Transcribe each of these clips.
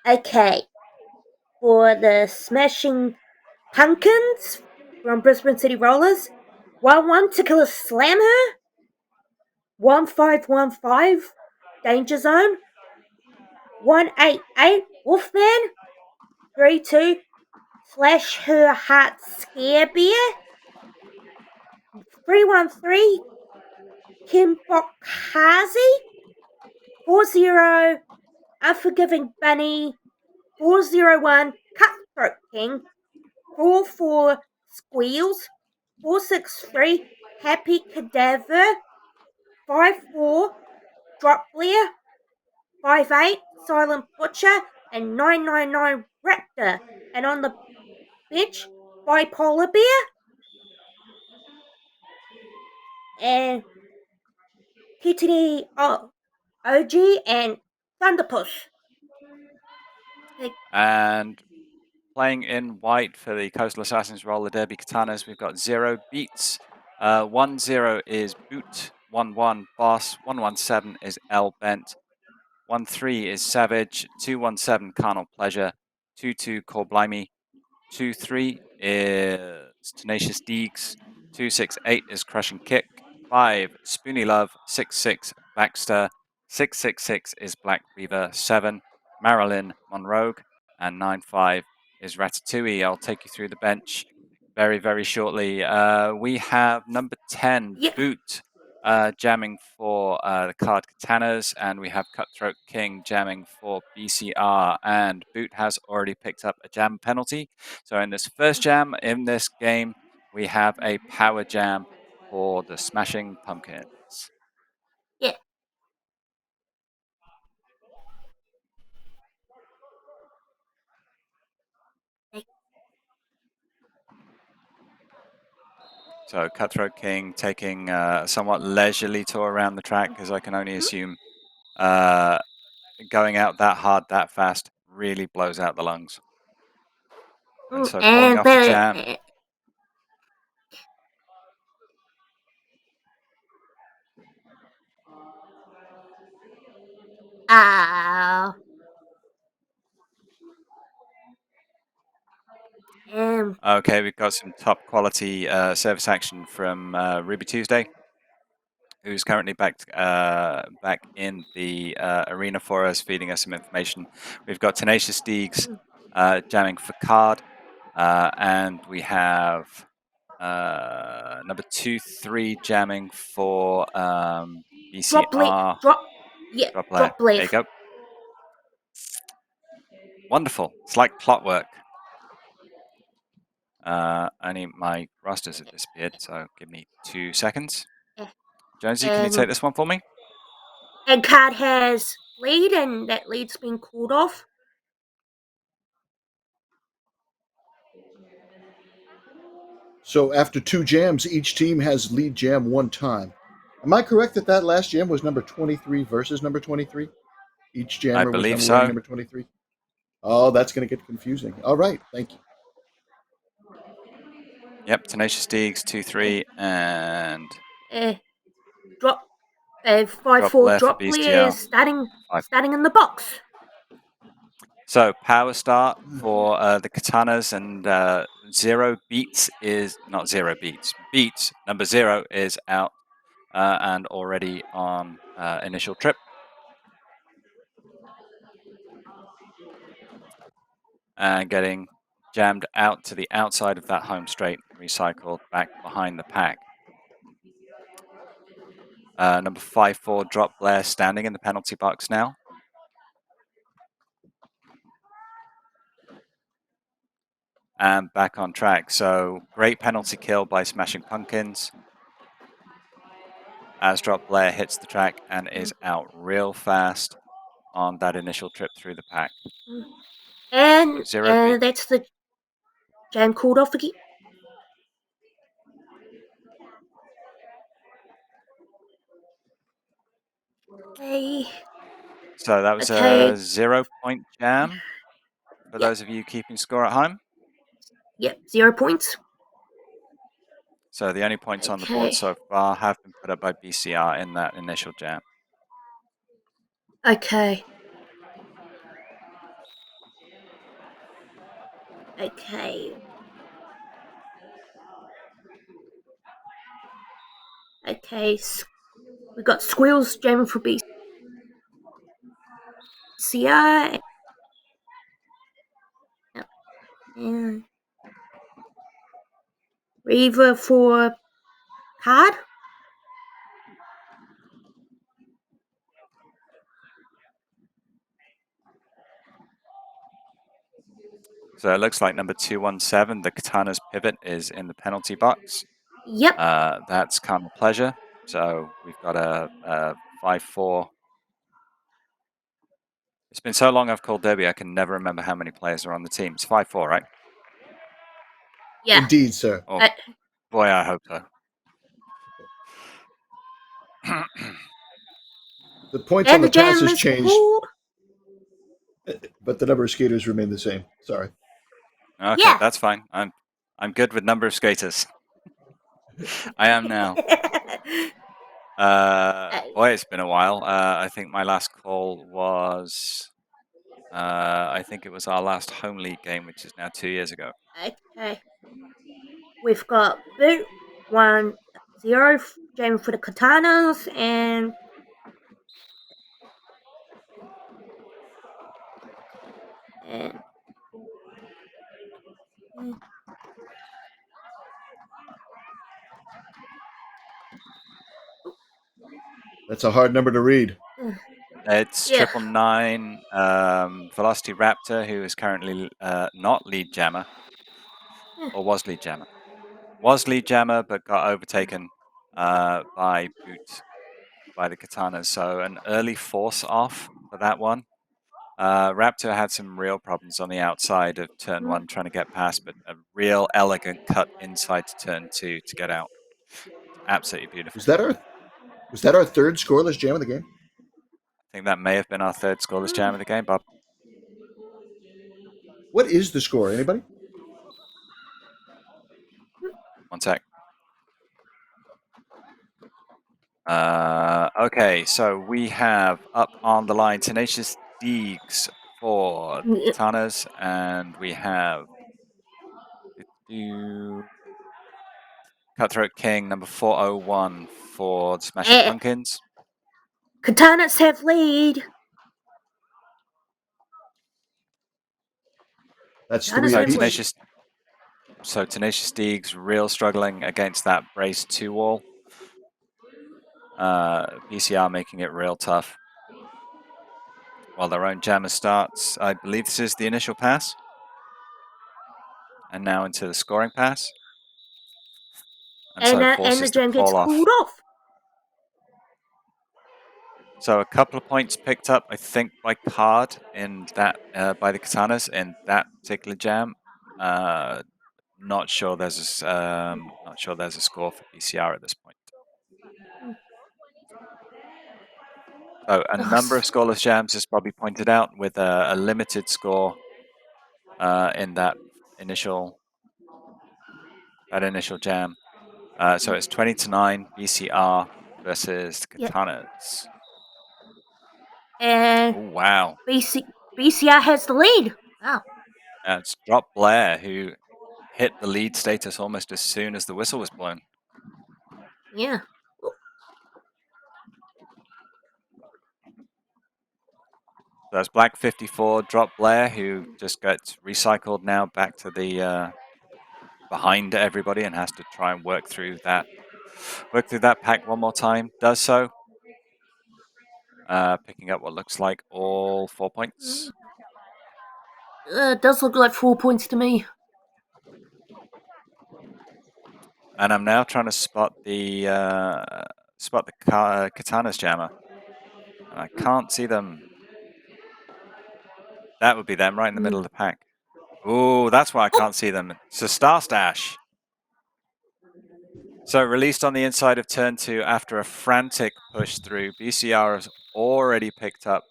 Okay. For the Smashing Pumpkins from Brisbane City Rollers, 1-1 to Killer Slammer, 1515 Danger Zone, 188 Wolfman, 3-2 Slash Her Heart Scare Bear, 313 Kim Bokhazi, 40 Unforgiving Bunny, 401 Cutthroat King, 44 Squeals, 463 Happy Cadaver, 54 Drop Blair, 58 Silent Butcher, and 999 Raptor. And on the bench, Bipolar Bear and Kitty OG and Thunderpush. And playing in white for the Coastal Assassins Roller Derby Katanas, we've got 0 Beats. 1-0 is Boot. 1-1 Boss. 117 is L Bent. 1-3 is Savage. 2-17 Carnal Pleasure. 2-2 Core Blimey. 2-3 is Tenacious Deegs. 2-6-8 is Crushing Kick. 5 Spoony Love. 6-6 Baxter. 6-6-6 is Black Reaver. 7 Marilyn Monroe. And 9-5 is Ratatouille. I'll take you through the bench very, very shortly. We have number 10, Boot, jamming for the card Katanas, and we have Cutthroat King jamming for BCR, and Boot has already picked up a jam penalty. So in this first jam in this game, we have a power jam for the Smashing Pumpkins. Yeah. So Cutthroat King taking a somewhat leisurely tour around the track, because I can only assume going out that hard, that fast, really blows out the lungs. And so calling off the jam. Okay, we've got some top quality service action from Ruby Tuesday, who's currently back in the arena for us, feeding us some information. We've got Tenacious Deegs jamming for Card, and we have number 2-3 jamming for BCR. Drop Blair. There you go. Wonderful. It's like clockwork. Only my rosters have disappeared, so give me 2 seconds. Jonesy, can you take this one for me? And Card has lead, and that lead's been called off. So after 2 jams, each team has lead jam 1 time. Am I correct that last jam was number 23 versus number 23? Each jammer was wearing number 23? Oh, that's going to get confusing. All right, thank you. Yep, Tenacious Deegs 2-3 and Drop 5-4 Drop Blair is starting in the box. So power start for the Katanas, and 0 Beats is not 0 Beats. Beats number 0 is out and already on initial trip. And getting jammed out to the outside of that home straight, recycled back behind the pack. Number 5-4 Drop Blair standing in the penalty box now. And back on track. So great penalty kill by Smashing Pumpkins, as Drop Blair hits the track and is out real fast on that initial trip through the pack. And that's the jam called off again. Okay. So that was a 0-point jam for those of you keeping score at home. Yep, 0 points. So the only points on the board so far have been put up by BCR in that initial jam. Okay. Okay. Okay. We got Squeals jamming for BCR. And Reaver for Card. So it looks like number 217, the Katana's pivot, is in the penalty box. Yep. That's Karma Pleasure. So we've got a 5-4. It's been so long I've called Derby, I can never remember how many players are on the team. It's 5-4, right? Yeah. Indeed, sir. Oh, boy, I hope so. The points on the passes changed, pulled. but the number of skaters remain the same. Sorry. Okay, Yeah. that's fine. I'm good with number of skaters. I am now. Boy, it's been a while. I think my last call was, I think it was our last home league game, which is now 2 years ago. Okay. We've got Boot 1-0 jamming for the Katanas and That's a hard number to read. It's 999 Velocity Raptor, who is currently not lead jammer, or was lead jammer. Was lead jammer, but got overtaken by Boot, by the Katanas. So an early force off for that one. Raptor had some real problems on the outside of turn 1 trying to get past, but a real elegant cut inside to turn 2 to get out. Absolutely beautiful. Was that our third scoreless jam of the game? I think that may have been our third scoreless jam of the game, Bob. What is the score? Anybody? One sec. Okay, so we have up on the line Tenacious Deegs for the Katanas, and we have Cutthroat King number 401 for the Smashing Pumpkins. Katanas have lead. That's 3 Tenacious Deegs real struggling against that brace 2 wall. PCR making it real tough. While their own jammer starts, I believe this is the initial pass. And now into the scoring pass. And so forces the jam to fall gets off. pulled off. So a couple of points picked up, I think, by card in that by the Katanas in that particular jam. Not sure there's a score for PCR at this point. So a number of scoreless jams, as Bobby pointed out, with a limited score in that initial jam. So it's 20-9 BCR versus the Katanas. And oh, wow. BCR has the lead. Wow. It's Drop Blair, who hit the lead status almost as soon as the whistle was blown. Yeah. That's Black 54, Drop Blair, who just gets recycled now back to the behind everybody and has to try and work through that pack one more time. Does so, picking up what looks like all 4 points. It does look like 4 points to me. And I'm now trying to spot the Katana's jammer, and I can't see them. That would be them right in the middle of the pack. Oh, that's why I can't see them. So Star Stash. So released on the inside of turn 2 after a frantic push through. BCR has already picked up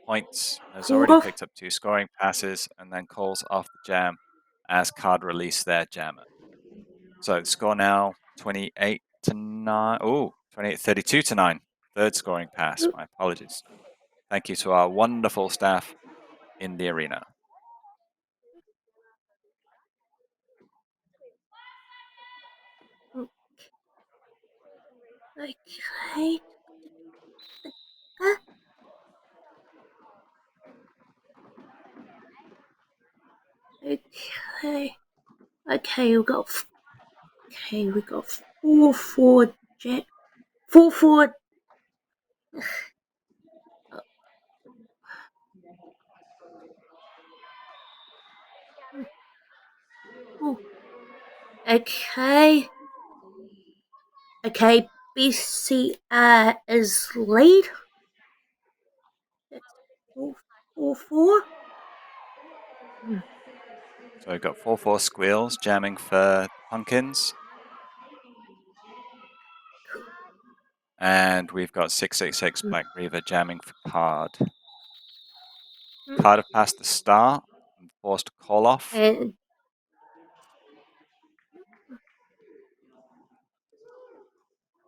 points, has already picked up 2 scoring passes, and then calls off the jam as card release their jammer. So the score now 28-9. Oh, 32-9. Third scoring pass. My apologies. Thank you to our wonderful staff in the arena. Okay. Okay. Okay, we got 4-4 jet. 4-4. Okay. Okay, BCR is lead. That's 4-4. So we've got 4-4 Squeals jamming for Pumpkins. And we've got 666 Black Reaver jamming for Card. Card have passed the star and forced to call off. And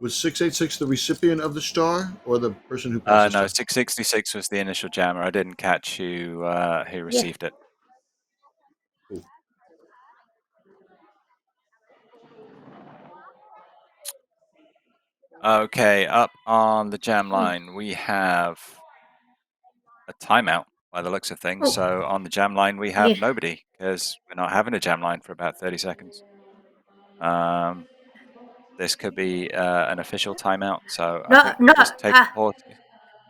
was 686 the recipient of the star or the person who passed the star? No, 666 was the initial jammer. I didn't catch who received it. Cool. Okay, up on the jam line, we have a timeout by the looks of things. So on the jam line, we have nobody because we're not having a jam line for about 30 seconds. This could be an official timeout, so I think we'll just take a pause.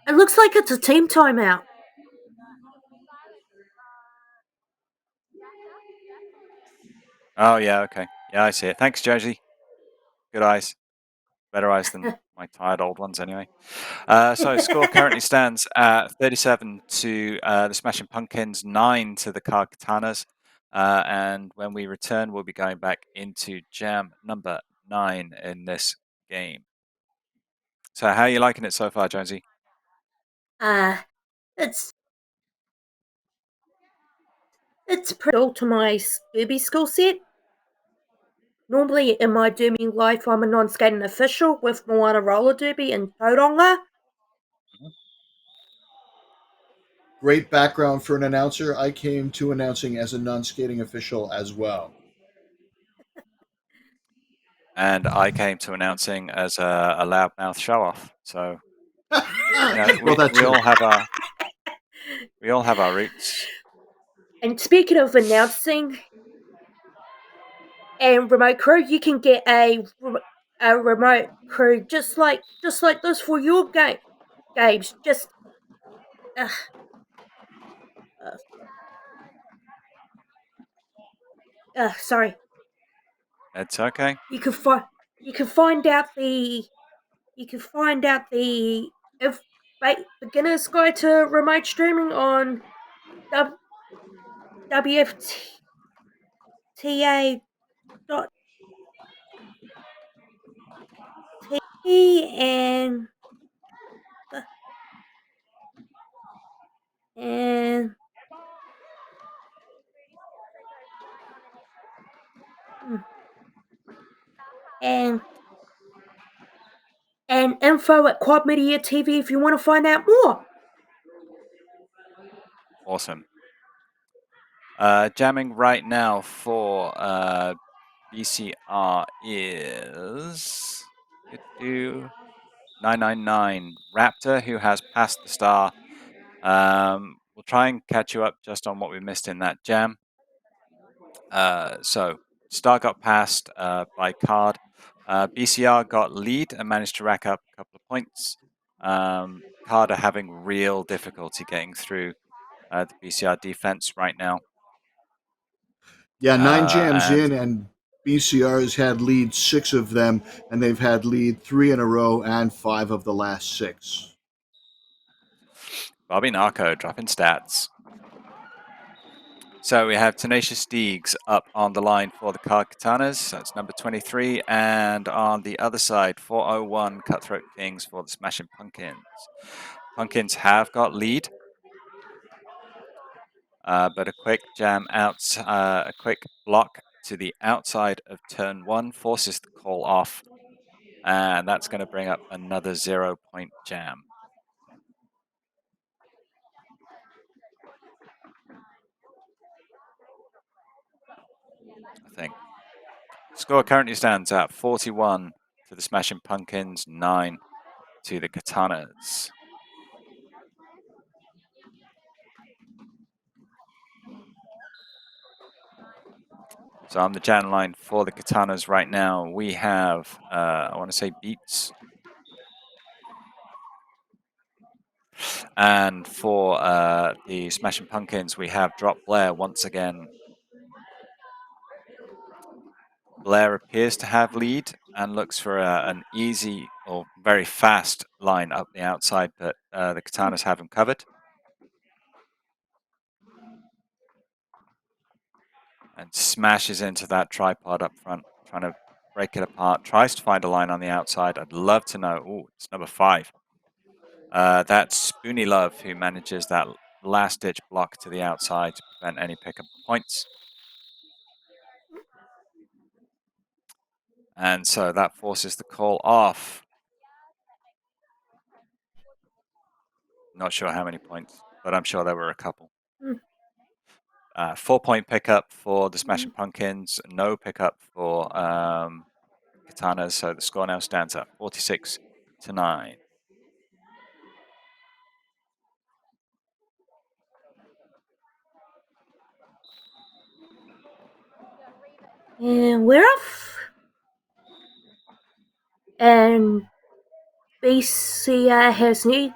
It looks like it's a team timeout. Oh, yeah, okay. Yeah, I see it. Thanks, Jersey. Good eyes. Better eyes than my tired old ones, anyway. So score currently stands at 37 to the Smashing Pumpkins, 9 to the Card Katanas. And when we return, we'll be going back into jam number 9 in this game. So how are you liking it so far, Jonesy? It's pretty all to my Derby skill set. Normally in my Derby life, I'm a non-skating official with Moana Roller Derby in Tauranga. Great background for an announcer. I came to announcing as a non-skating official as well. And I came to announcing as a loudmouth show-off. So we all have our roots. And speaking of announcing and remote crew, you can get a remote crew just like this for your games. Just sorry. It's okay. You can find out the beginner's guide to remote streaming on WFTA.TV and info at Quad Media TV if you want to find out more. Awesome. Jamming right now for BCR is 999 Raptor, who has passed the star. We'll try and catch you up just on what we missed in that jam. So star got passed by Card. BCR got lead and managed to rack up a couple of points. Card are having real difficulty getting through the BCR defense right now. Yeah, 9 jams in, and BCR has had lead 6 of them, and they've had lead 3 in a row and 5 of the last 6. Bobby Narco dropping stats. So we have Tenacious Deegs up on the line for the Card Katanas. That's number 23. And on the other side, 401 Cutthroat Kings for the Smashing Pumpkins. Pumpkins have got lead. But a quick jam out, a quick block to the outside of turn 1 forces the call off. And that's going to bring up another 0-point jam. I think. Score currently stands at 41 to the Smashing Pumpkins, 9 to the Katanas. So on the Jan line for the Katanas right now, we have, I want to say Beats. And for the Smashing Pumpkins, we have Drop Blair once again. Blair appears to have lead and looks for an easy or very fast line up the outside, but the Katanas have him covered. And smashes into that tripod up front, trying to break it apart. Tries to find a line on the outside. I'd love to know. Oh, it's number 5. That's Spoony Love, who manages that last-ditch block to the outside to prevent any pickup points. And so that forces the call off. Not sure how many points, but I'm sure there were a couple. 4-point pickup for the Smashing Pumpkins, no pickup for Katanas, so the score now stands at 46-9. And we're off. And BCR has new.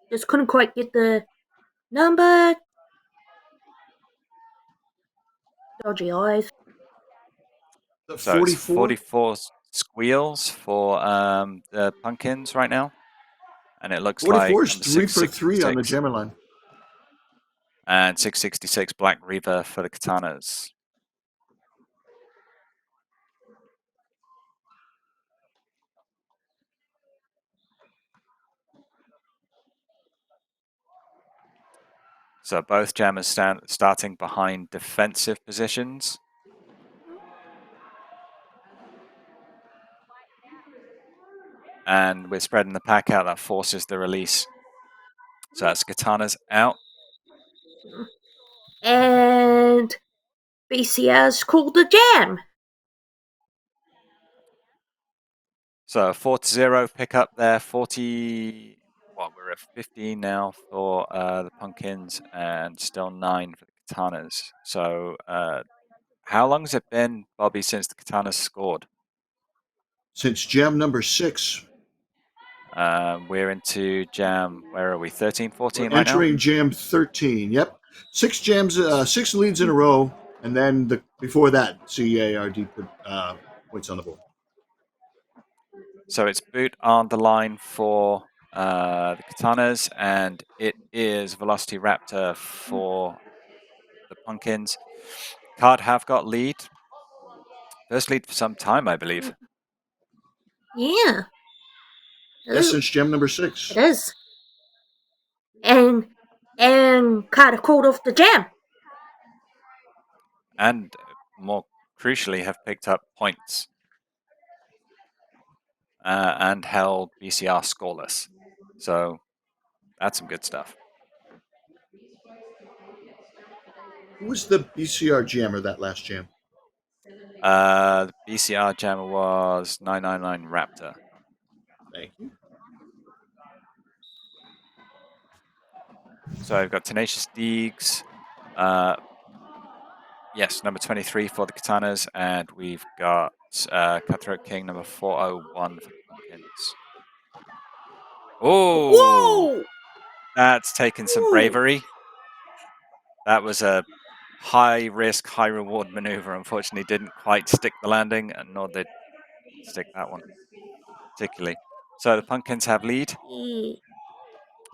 Just couldn't quite get the number. Dodgy eyes. So it's 44 squeals for the Pumpkins right now. And it looks 44 like is 3 for 3 on the Jammer line. And 666 Black Reaver for the Katanas. So both jammers starting behind defensive positions. And we're spreading the pack out, that forces the release. So that's Katanas out. And BCR's called the jam. So 4-0 pickup there, 40, well, we're at 15 now for the Pumpkins and still 9 for the Katanas. So how long has it been, Bobby, since the Katanas scored? Since jam number 6. We're into jam, where are we, 13, 14 We're right now? entering jam 13, yep. 6 jams, 6 leads in a row, and then before that, CARD put points on the board. So it's Boot on the line for the Katanas, and it is Velocity Raptor for the Pumpkins. Card have got lead. First lead for some time, I believe. Yeah. Yes, since jam number 6. It is. And kind of called off the jam. And more crucially, have picked up points. And held BCR scoreless. So that's some good stuff. Who was the BCR jammer that last jam? The BCR jammer was 999 Raptor. Thank you. So I've got Tenacious Deegs. Yes, number 23 for the Katanas, and we've got Cutthroat King, number 401 for the Pumpkins. Oh! Whoa! That's taken some bravery. That was a high-risk, high-reward maneuver. Unfortunately, didn't quite stick the landing, and nor did stick that one particularly. So the Pumpkins have lead.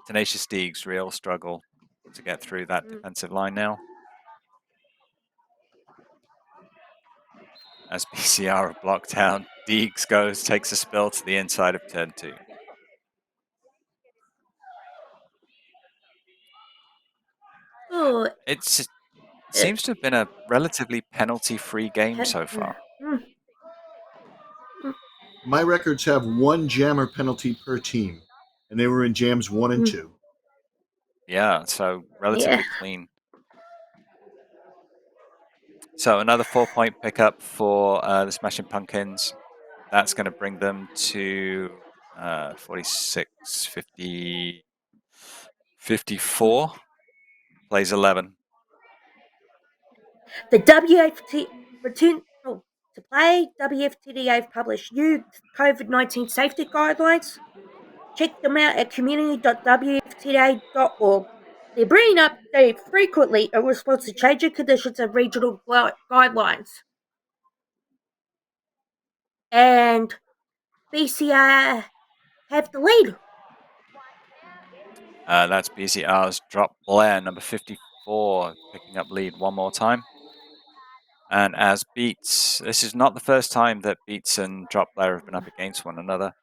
Tenacious Deegs, real struggle to get through that defensive line now. As BCR are blocked down, Deegs takes a spill to the inside of turn 2. Oh, It seems to have been a relatively penalty-free game so far. My records have 1 jammer penalty per team, and they were in jams 1 and 2. Yeah, so relatively clean. So another 4-point pickup for the Smashing Pumpkins. that's going to bring them to 46, 50, 54. Plays 11. The WFT return to play. WFTDA have published new COVID-19 safety guidelines. Check them out at community.wfta.org. They're being updated frequently in response to changing conditions and regional guidelines. And BCR have the lead. That's BCR's Drop Blair, number 54, picking up lead one more time. And as Beats, this is not the first time that Beats and Drop Blair have been up against one another.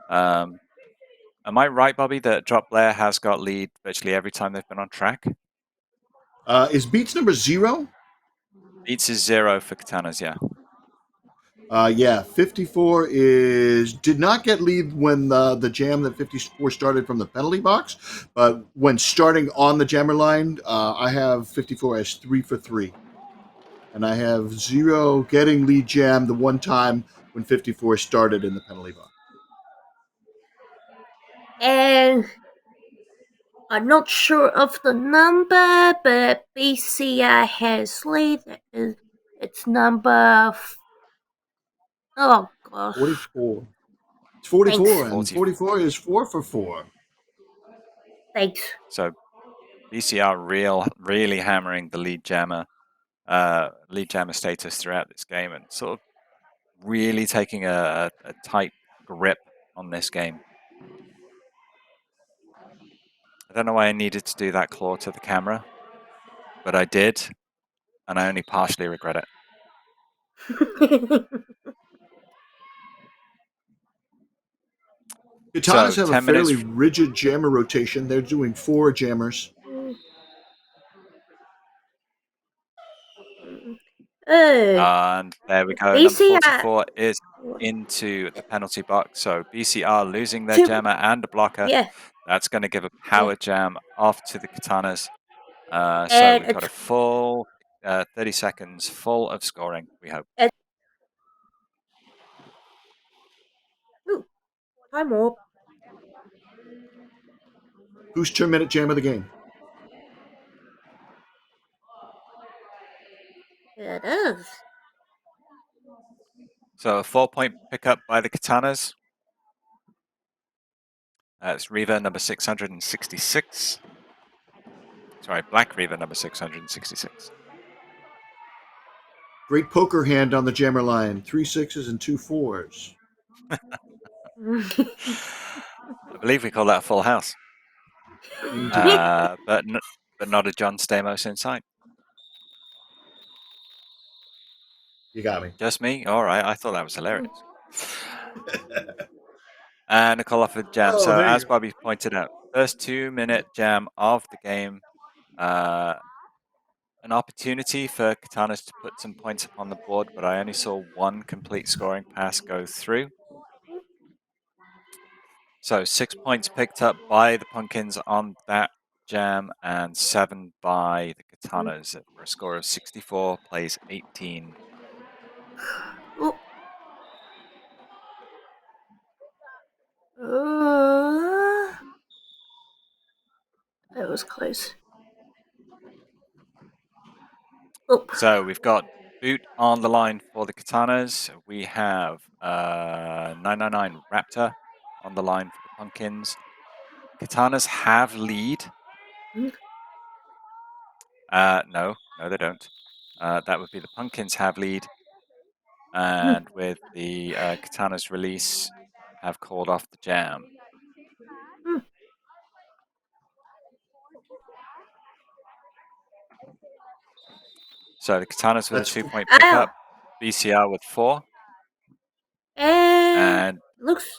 Am I right, Bobby, that Drop Blair has got lead virtually every time they've been on track? Is Beats number 0? Beats is 0 for Katanas, yeah. Yeah, 54 did not get lead when the jam that 54 started from the penalty box, but when starting on the jammer line, I have 54 as 3 for 3. And I have 0 getting lead jam the one time when 54 started in the penalty box. And I'm not sure of the number, but BCR has lead. It's number. Oh gosh. 44. It's 44, Thanks. and 44 is 4 for 4. Thanks. So BCR really hammering the lead jammer status throughout this game, and sort of really taking a tight grip on this game. I don't know why I needed to do that claw to the camera, but I did, and I only partially regret it. Katanas have a fairly rigid jammer rotation. They're doing 4 jammers. And there we go. BCR. Number 44 is into the penalty box. So BCR losing their jammer and a blocker. Yeah. That's going to give a power jam off to the Katanas. So we've got a full 30 seconds full of scoring, we hope. Time warp. Whose 2-minute jam of the game? It is. So a 4-point pickup by the Katanas. That's Reaver number 666. Sorry, Black Reaver number 666. Great poker hand on the jammer line. 3 6s and 2 4s. I believe we call that a full house. But not a John Stamos inside. You got me. Just me? All right. I thought that was hilarious. And a call off a jam. So as Bobby pointed out, first 2-minute jam of the game. An opportunity for Katanas to put some points up on the board, but I only saw one complete scoring pass go through. So 6 points picked up by the Pumpkins on that jam and 7 by the Katanas for a score of 64, plays 18. That was close. So we've got Boot on the line for the Katanas. We have 999 Raptor on the line for the Pumpkins. Katanas have lead. No, they don't. That would be the Pumpkins have lead. And with the Katanas release, have called off the jam. So the Katanas with a 2-point pickup, BCR with 4. And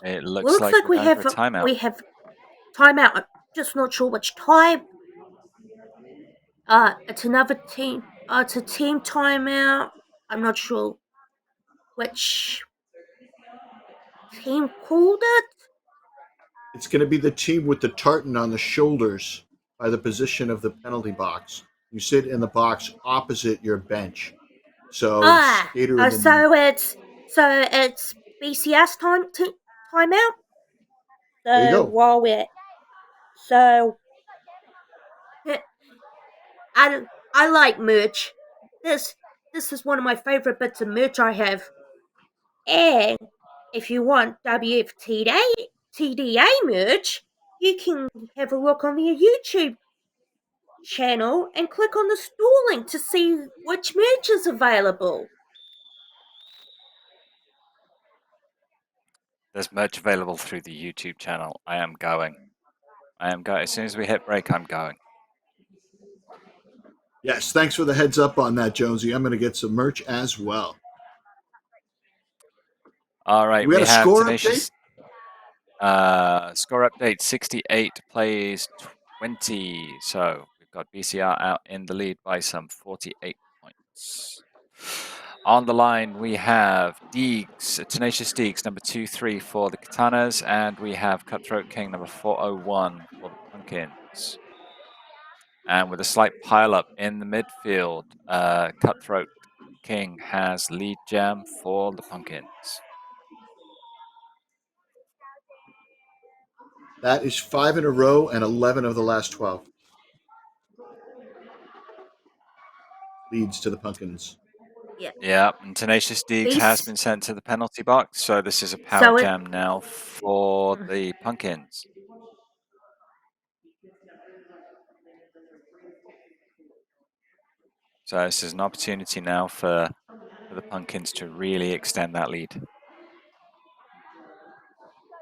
it looks like we have a timeout. We have timeout. I'm just not sure which time. It's another team. It's a team timeout. I'm not sure which team called it. It's going to be the team with the tartan on the shoulders by the position of the penalty box. You sit in the box opposite your bench. So it's BCS timeout. There you So go. while we're I like merch. This is one of my favorite bits of merch I have. And if you want TDA merch, you can have a look on their YouTube channel and click on the store link to see which merch is available. There's merch available through the YouTube channel. I am going. As soon as we hit break, I'm going. Yes, thanks for the heads up on that, Jonesy. I'm going to get some merch as well. All right, we have a score Tenacious. Score update: 68 plays 20. So we've got BCR out in the lead by some 48 points. On the line, we have Deegs, Tenacious Deegs, number 2-3 for the Katanas, and we have Cutthroat King, number 401 for the Pumpkins. And with a slight pile-up in the midfield, Cutthroat King has lead jam for the Pumpkins. That is 5 in a row and 11 of the last 12. Leads to the Pumpkins. Yeah, and Tenacious Deegs has been sent to the penalty box, so this is a power jam now for the Pumpkins. So this is an opportunity now for the Pumpkins to really extend that lead.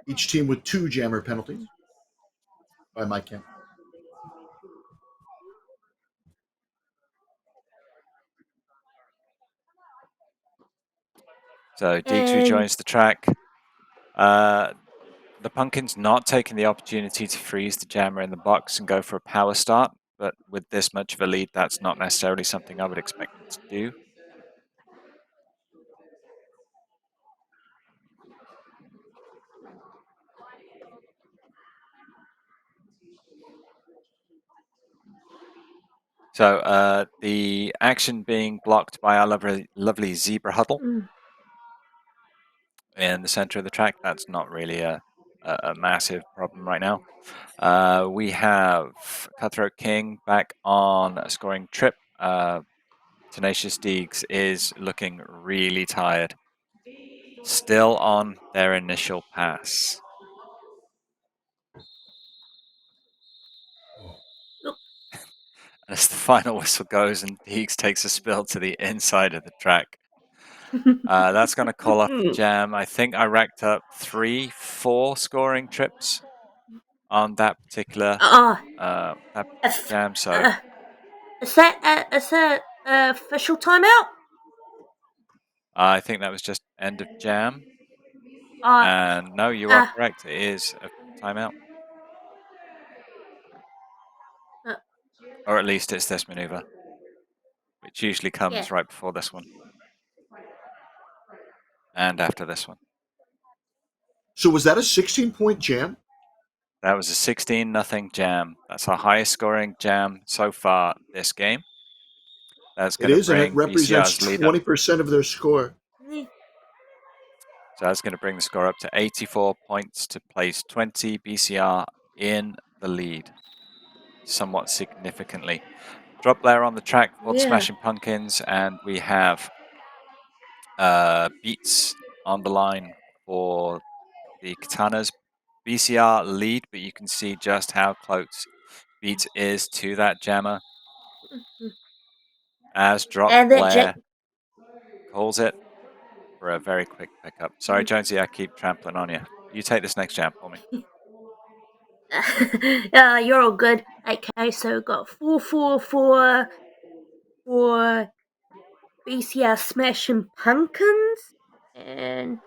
Each team with 2 jammer penalties by my count. So Deegs rejoins the track. The Pumpkins not taking the opportunity to freeze the jammer in the box and go for a power start, but with this much of a lead, that's not necessarily something I would expect them to do. So the action being blocked by our lovely zebra huddle in the center of the track. That's not really a massive problem right now. We have Cutthroat King back on a scoring trip. Tenacious Deegs is looking really tired. Still on their initial pass. As the final whistle goes and Deegs takes a spill to the inside of the track. That's going to call up the jam. I think I racked up 3-4 scoring trips on that particular jam. So is that official timeout? I think that was just end of jam. And no, you are correct. It is a timeout. Or at least it's this maneuver, which usually comes right before this one. And after this one. So was that a 16-point jam? That was a 16-0 jam. That's our highest scoring jam so far this game. That's going to bring and it represents BCR's lead 20% of their score. So that's going to bring the score up to 84 points to place 20. BCR in the lead somewhat significantly. Drop layer on the track for the Smashing Pumpkins, and we have Beats on the line for the Katanas. BCR lead, but you can see just how close Beats is to that jammer. As Drop Layer calls it for a very quick pickup. Sorry, Jonesy, I keep trampling on you. You take this next jam for me. You're all good. Okay, so got 4-4 for BCR Smashing Pumpkins, and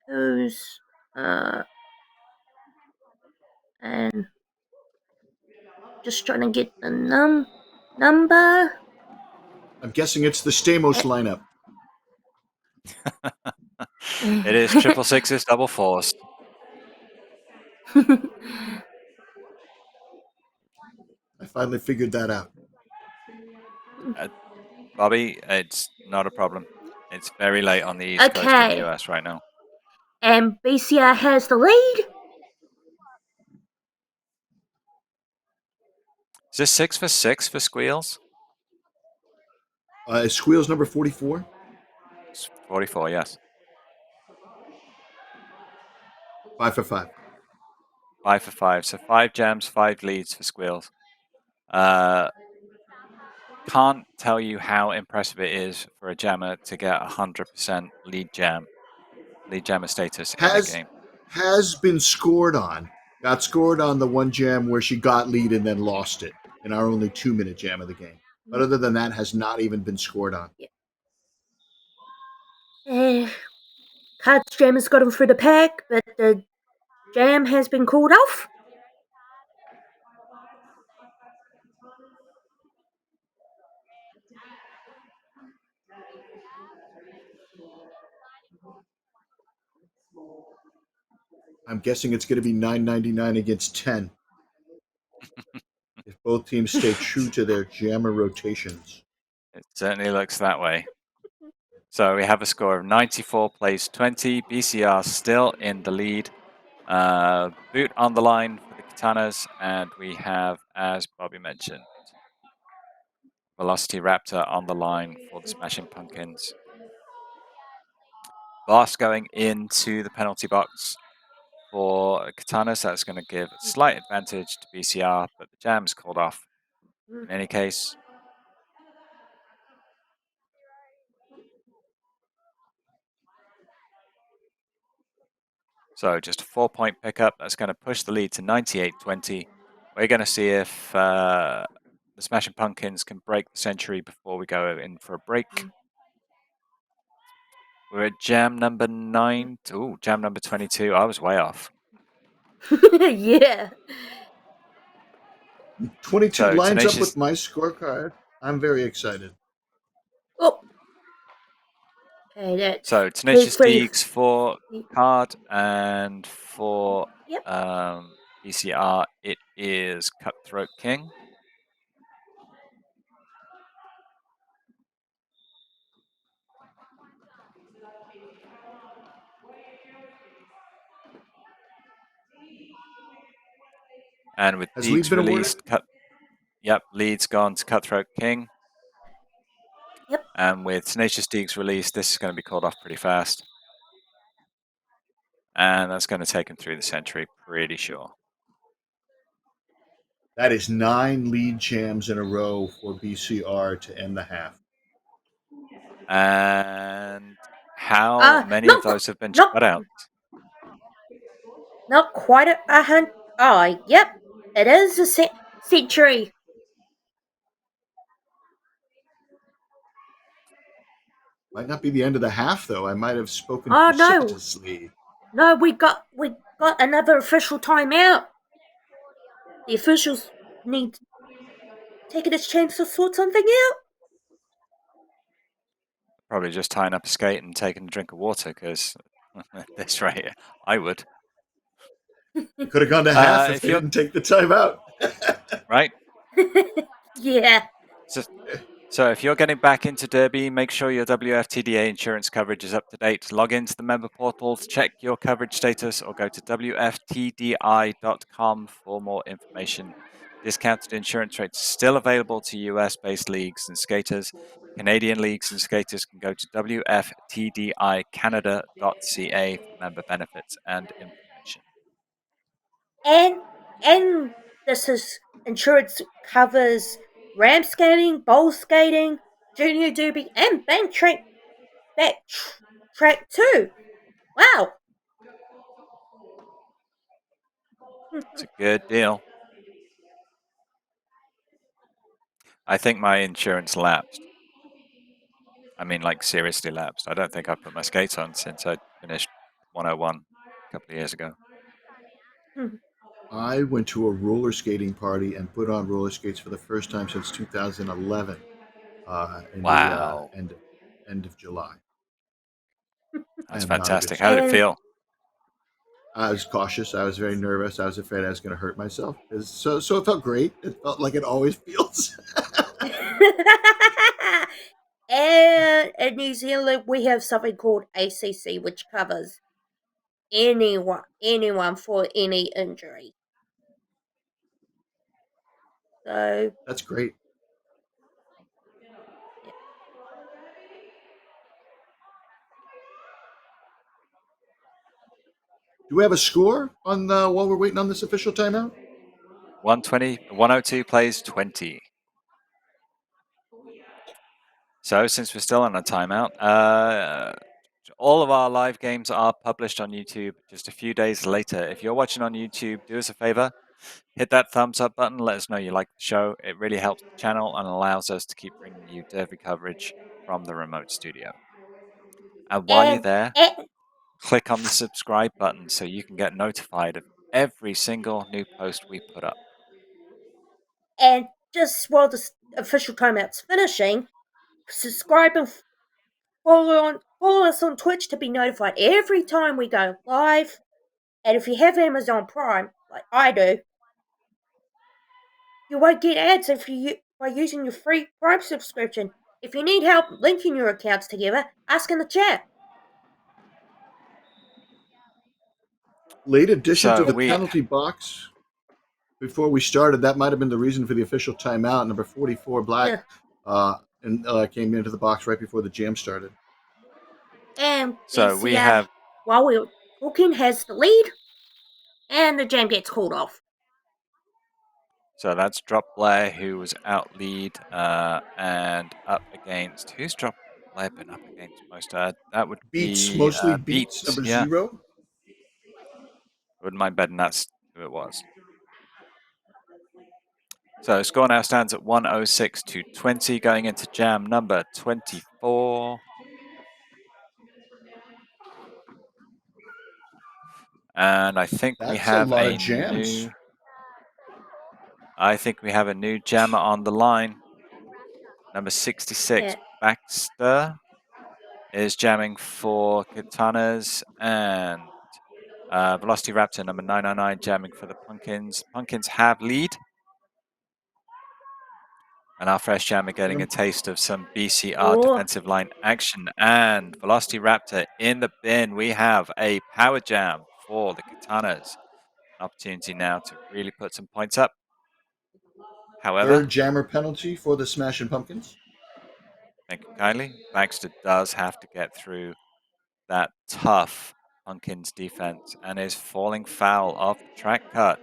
who's and just trying to get the number. I'm guessing it's the Stamos lineup. It is 666 double fours. I finally figured that out. Bobby, it's not a problem. It's very late on the East Coast of the US right now. And BCR has the lead. Is this 6 for 6 for Squeals? Is Squeals number 44? It's 44, yes. 5 for 5. 5 for 5. So 5 jams, 5 leads for Squeals. Can't tell you how impressive it is for a jammer to get 100% lead jammer status in the game. Has been scored on. Got scored on the one jam where she got lead and then lost it in our only 2-minute jam of the game. But other than that, has not even been scored on. Cards Jam has got him through the pack, but the jam has been called off. I'm guessing it's going to be $9.99 against 10. If both teams stay true to their jammer rotations. It certainly looks that way. So we have a score of 94 plays 20. BCR still in the lead. Boot on the line for the Katanas, and we have, as Bobby mentioned, Velocity Raptor on the line for the Smashing Pumpkins. Boss going into the penalty box for Katanas. That's going to give a slight advantage to BCR, but the jam's called off in any case. So just a 4-point pickup. That's going to push the lead to 98-20. We're going to see if the Smashing Pumpkins can break the century before we go in for a break. We're at jam number 9. Ooh, jam number 22. I was way off. Yeah. 22 So lines up with my scorecard. I'm very excited. Oh. Okay, that's so Tenacious Deeks for card, and for BCR it is Cutthroat King. And with Deeks released, Lead's gone to Cutthroat King. Yep. And with Tenacious Deeks released, this is going to be called off pretty fast. And that's going to take him through the century, pretty sure. That is 9 lead jams in a row for BCR to end the half. And how many of those have been shut out? Not quite a 100. Oh, yep. It is a century. Might not be the end of the half, though. I might have spoken precipitously. No, we got another official timeout. The officials need to take a chance to sort something out. Probably just tying up a skate and taking a drink of water, because at this rate, I would. You could have gone to half if you didn't take the timeout. Right? Yeah. So if you're getting back into Derby, make sure your WFTDA insurance coverage is up to date. Log into the member portal to check your coverage status, or go to WFTDI.com for more information. Discounted insurance rates still available to US-based leagues and skaters. Canadian leagues and skaters can go to WFTDICanada.ca for member benefits and information. And this is insurance covers ramp skating, bowl skating, junior derby, and bank track too. Wow. It's a good deal. I think my insurance lapsed. I mean, like, seriously lapsed. I don't think I've put my skates on since I finished 101 a couple of years ago. I went to a roller skating party and put on roller skates for the first time since 2011. In the end of July. That's fantastic. How did it feel? I was cautious. I was very nervous. I was afraid I was going to hurt myself. So it felt great. It felt like it always feels. And in New Zealand, we have something called ACC, which covers anyone for any injury. So that's great. yeah. Do we have a score on while we're waiting on this official timeout? 102 plays 20. So since we're still on a timeout, all of our live games are published on YouTube just a few days later. If you're watching on YouTube, do us a favor, hit that thumbs up button, let us know you like the show. It really helps the channel and allows us to keep bringing you Derby coverage from the remote studio. And while you're there, click on the subscribe button so you can get notified of every single new post we put up. And just while the official timeout's finishing, subscribe and follow us on Twitch to be notified every time we go live. And if you have Amazon Prime, like I do, you won't get ads by using your free Prime subscription. If you need help linking your accounts together, ask in the chat. Late addition So to the we- penalty box. Before we started, that might have been the reason for the official timeout. Number 44, Black, came into the box right before the jam started. And So we have, while we're talking, has the lead, and the jam gets called off. so that's Drop Blair, who was out lead and up against, who's Drop Blair been up against most? That would Beats, be mostly Beats, Beats, number yeah. 0. Wouldn't mind betting that's who it was. So score now stands at 106 to 20 going into jam number 24. And I think we have a lot of jams. I think we have a new jammer on the line. Number 66, Baxter, is jamming for Katanas, and Velocity Raptor number 999 jamming for the Pumpkins. Pumpkins have lead. And our fresh jammer getting a taste of some BCR defensive line action. And Velocity Raptor in the bin. We have a power jam for the Katanas. An opportunity now to really put some points up. However, third jammer penalty for the Smashing Pumpkins. Thank you kindly. Baxter does have to get through that tough Pumpkins defense and is falling foul of the track cut.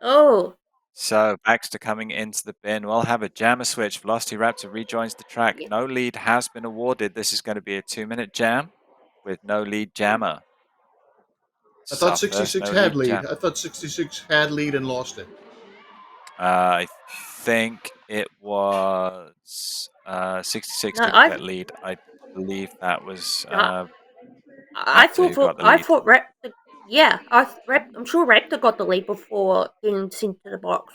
Oh. So Baxter coming into the bin. We'll have a jammer switch. Velocity Raptor rejoins the track. Yep. No lead has been awarded. This is going to be a 2-minute jam with no lead jammer. I thought 66 had lead. I thought 66 had lead and lost it. I think it was 66 didn't get lead. I believe that was I Raptor who got the lead. I'm sure Raptor got the lead before getting sent to the box.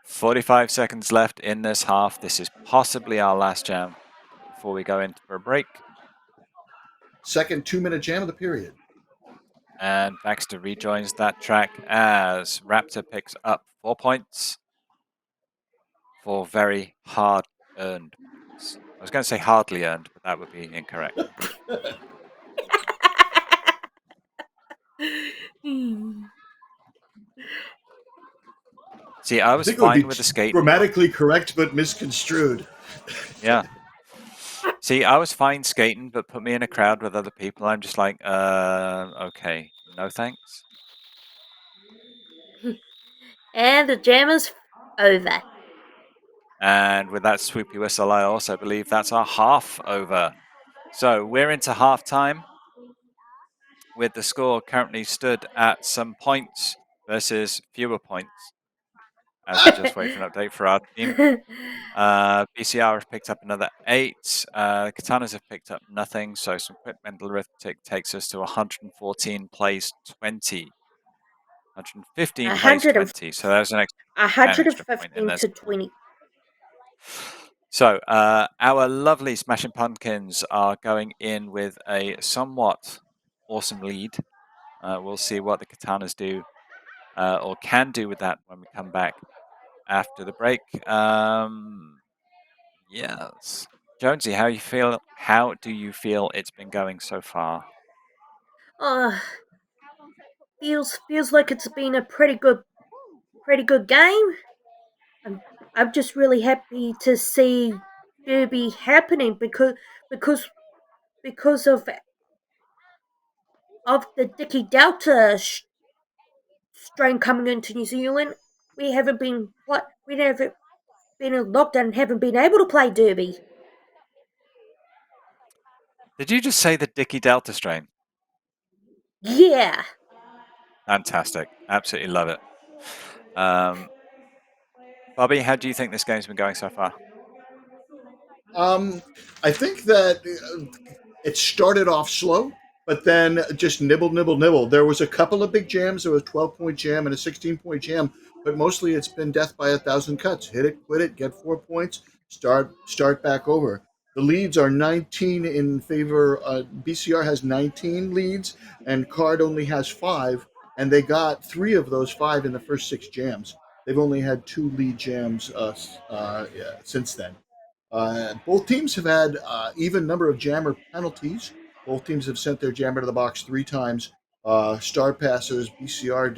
45 seconds left in this half. This is possibly our last jam before we go in for a break. Second 2-minute jam of the period. And Baxter rejoins that track as Raptor picks up 4 points for very hard-earned points. I was going to say hardly earned, but that would be incorrect. See, I was fine with the skate. Grammatically correct, but misconstrued. Yeah. See, I was fine skating, but put me in a crowd with other people. I'm just like, okay, no thanks. And the jam is over. And with that swoopy whistle, I also believe that's our half over. So we're into halftime with the score currently stood at some points versus fewer points. As we just wait for an update for our team. BCR have picked up another 8. Katanas have picked up nothing. So some quick mental arithmetic takes us to 114 plays 20. 115 plays 20. So there's an extra point in this. to 20. So our lovely Smashing Pumpkins are going in with a somewhat awesome lead. We'll see what the Katanas do or can do with that when we come back after the break. Yes. Jonesy, how do you feel it's been going so far? Feels like it's been a pretty good game. I'm just really happy to see Derby happening because because of the Dicky Delta strain coming into New Zealand. We haven't been in lockdown and haven't been able to play Derby. Did you just say the Dicky Delta strain? Yeah. Fantastic. Absolutely love it. Bobby, how do you think this game's been going so far? I think that it started off slow, but then just nibble. There was a couple of big jams. There was a 12-point jam and a 16-point jam, but mostly it's been death by 1,000 cuts. Hit it, quit it, get 4 points, start back over. The leads are 19 in favor. BCR has 19 leads, and Card only has 5, and they got 3 of those 5 in the first 6 jams. They've only had 2 lead jams since then. Both teams have had even number of jammer penalties. Both teams have sent their jammer to the box 3 times. Star passers, BCR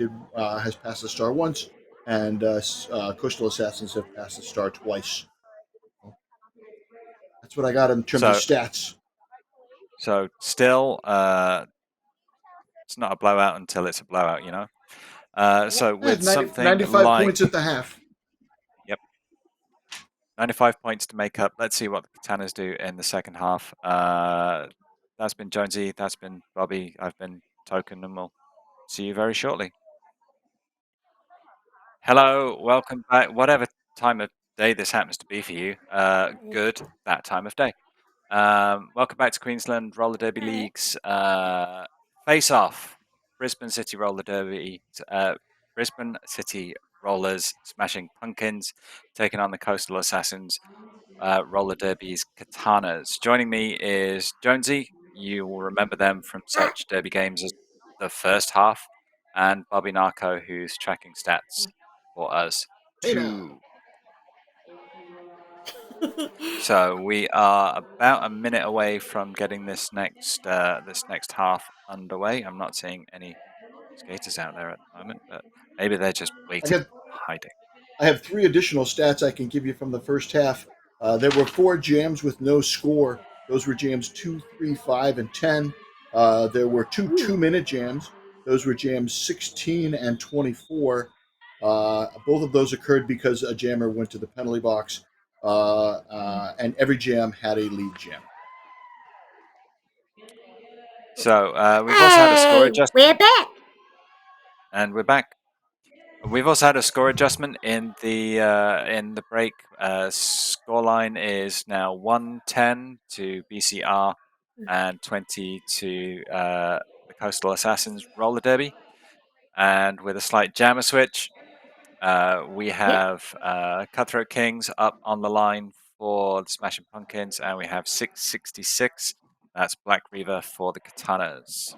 has passed the star once, and Coastal Assassins have passed the star twice. That's what I got in terms of stats. So still, it's not a blowout until it's a blowout, you know. So with 95 points at the half. Yep. 95 points to make up. Let's see what the Katanas do in the second half. That's been Jonesy. That's been Bobby. I've been Token, and we'll see you very shortly. Hello, welcome back. Whatever time of day this happens to be for you, good that time of day. Welcome back to Queensland Roller Derby League's face-off. Brisbane City Roller Derby. Brisbane City Rollers smashing Pumpkins, taking on the Coastal Assassins Roller Derby's Katanas. Joining me is Jonesy. You will remember them from such derby games as the first half, and Bobby Narco, who's tracking stats for us too. So we are about a minute away from getting this next half underway. I'm not seeing any skaters out there at the moment, but maybe they're just waiting, hiding. I have 3 additional stats I can give you from the first half. There were 4 jams with no score. Those were jams 2, 3, 5, and 10. There were 2 2-minute jams. Those were jams 16 and 24. Both of those occurred because a jammer went to the penalty box, and every jam had a lead jam. So we've also had a score adjustment. We're back. And we're back. We've also had a score adjustment in the break. Scoreline is now 110 to BCR and 20 to the Coastal Assassins Roller Derby. And with a slight jammer switch, we have Cutthroat Kings up on the line for the Smashing Pumpkins, and we have 666. That's Black Reaver for the Katanas.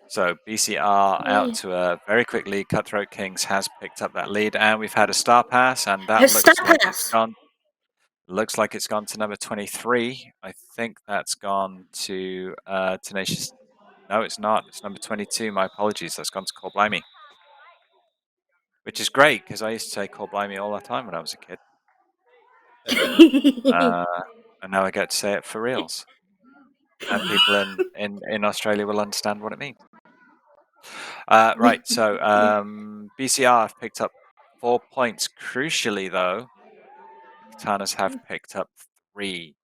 So BCR out to a very quick lead. Cutthroat Kings has picked up that lead, and we've had a star pass, and that looks like it's gone to number 23. I think that's gone to Tenacious. No, it's not. It's number 22. My apologies. That's gone to Call Blimey, which is great because I used to say Call Blimey all the time when I was a kid. And now I get to say it for reals, and people in Australia will understand what it means. Right, so BCR have picked up 4 points. Crucially, though, the Katanas have picked up 3.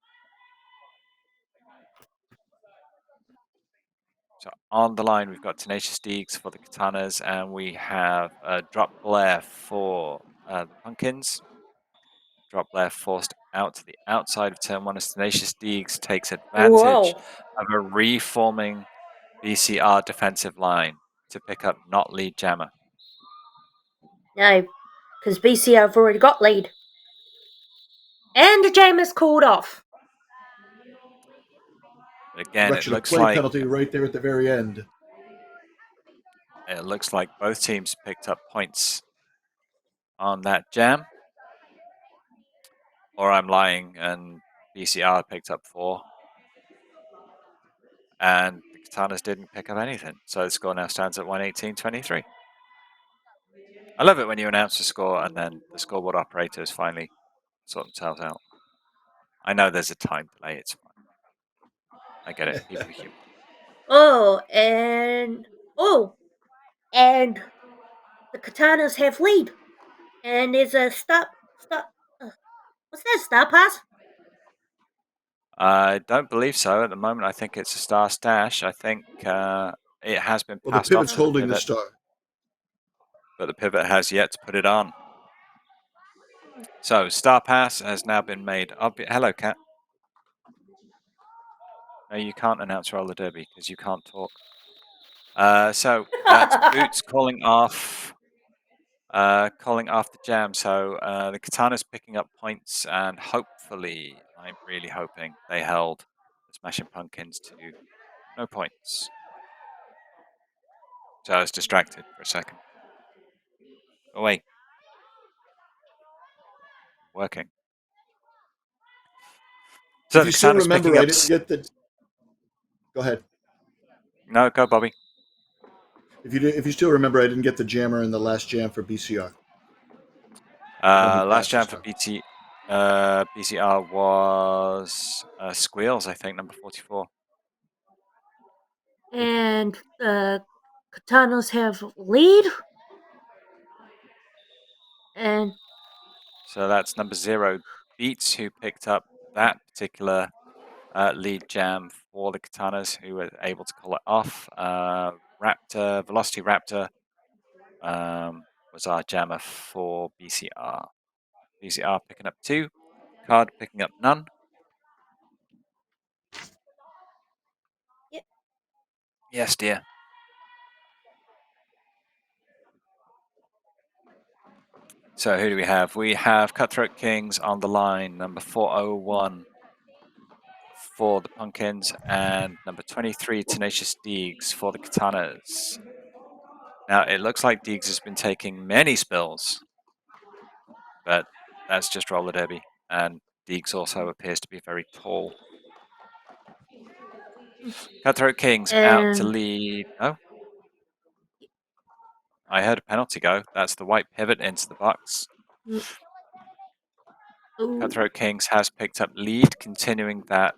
So on the line, we've got Tenacious Deegs for the Katanas, and we have Drop Blair for the Pumpkins. Drop Blair forced out to the outside of turn 1 as Tenacious Deegs takes advantage of a reforming BCR defensive line to pick up not lead jammer. No, because BCR have already got lead. And the jammer's called off. But again, it looks like penalty right there at the very end. It looks like both teams picked up points on that jam. Or I'm lying and BCR picked up 4. And the Katanas didn't pick up anything. So the score now stands at 118-23. I love it when you announce the score and then the scoreboard operators finally sort themselves out. I know there's a time delay. It's fine. I get it. People are human. And the Katanas have lead, and there's a stop. What's that? Star pass? I don't believe so at the moment. I think it's a star stash. I think it has been Well, the passed off pivot's to the holding the pivot, star. but the pivot has yet to put it on. So star pass has now been made. Hello, Cat. No, you can't announce roller derby because you can't talk. So that's Boots calling off the jam. So the Katana's picking up points, and hopefully, I'm really hoping they held the Smashing Pumpkins to no points. So I was distracted for a second. Oh wait, working. So if the you still Katana's remember, picking I up. didn't get the. Go ahead. No, go, Bobby. If you still remember, I didn't get the jammer in the last jam for BCR. Last jam for BCR was Squeals, I think, number 44. And the Katanas have lead. And so that's number 0, Beats, who picked up that particular lead jam for the Katanas, who were able to call it off. Velocity Raptor was our jammer for BCR. BCR picking up 2, Card picking up none. Yep. Yes, dear. So who do we have? We have Cutthroat Kings on the line, number 401 for the Pumpkins, and number 23, Tenacious Deegs for the Katanas. Now, it looks like Deegs has been taking many spills, but that's just roller derby, and Deegs also appears to be very tall. Cutthroat Kings out to lead. Oh, I heard a penalty go. That's the white pivot into the box. Cutthroat Kings has picked up lead, continuing that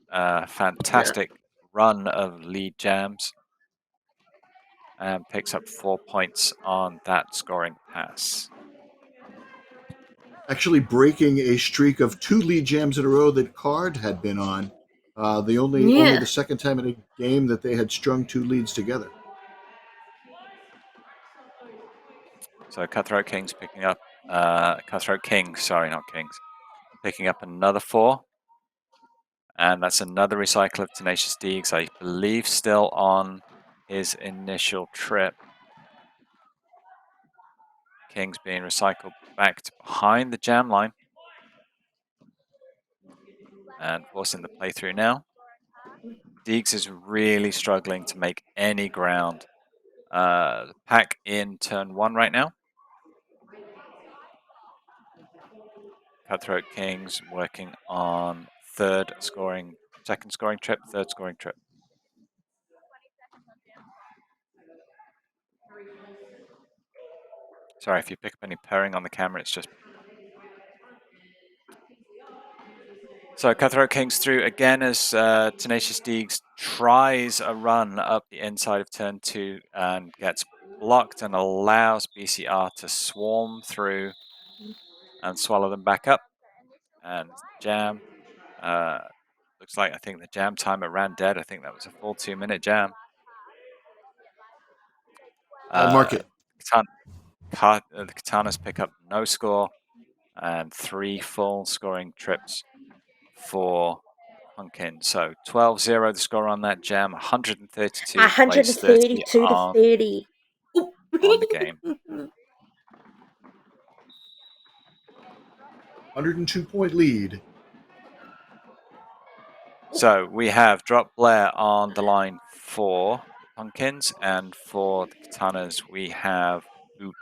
fantastic run of lead jams, and picks up 4 points on that scoring pass. Actually breaking a streak of 2 lead jams in a row that Card had been on. Only the second time in a game that they had strung 2 leads together. So Cutthroat Kings picking up picking up another 4. And that's another recycle of Tenacious Deegs, I believe still on his initial trip. Kings being recycled back to behind the jam line. And forcing the playthrough now. Deegs is really struggling to make any ground. Pack in turn 1 right now. Cutthroat Kings working on second scoring trip, third scoring trip. Sorry, if you pick up any purring on the camera, it's just me. So Cutthroat Kings through again as Tenacious Deegs tries a run up the inside of turn 2 and gets blocked and allows BCR to swarm through and swallow them back up. And jam. Looks like I think the jam timer ran dead. I think that was a full 2-minute jam. I'll mark it. The Katanas pick up no score and 3 full scoring trips for Pumpkin. So 12-0 the score on that jam, 132 plays 30 to 30 on the game. 102-point lead. So we have Drop Blair on the line for the Pumpkins, and for the Katanas we have Boot.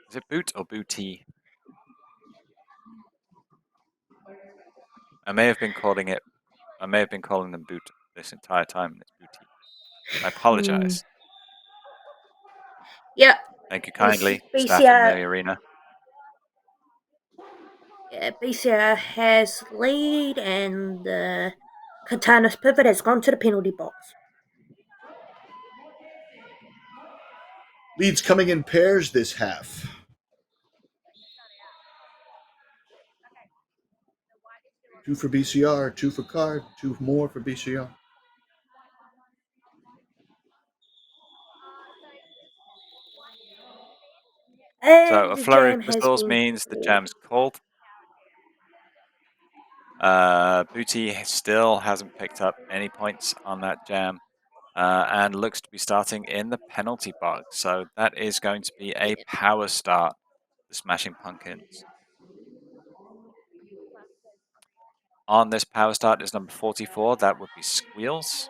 Is it Boot or Booty? I may have been calling them boot this entire time. It's booty. I apologize. Yeah. Thank you kindly, staff in the arena. BCR has lead, and Katana's pivot has gone to the penalty box. Leads coming in pairs this half. Two for BCR, two for Card, two more for BCR. So a flurry of pistols means the jam's called. Booty still hasn't picked up any points on that jam, and looks to be starting in the penalty box. So that is going to be a power start, the Smashing Pumpkins. On this power start is number 44. That would be Squeals.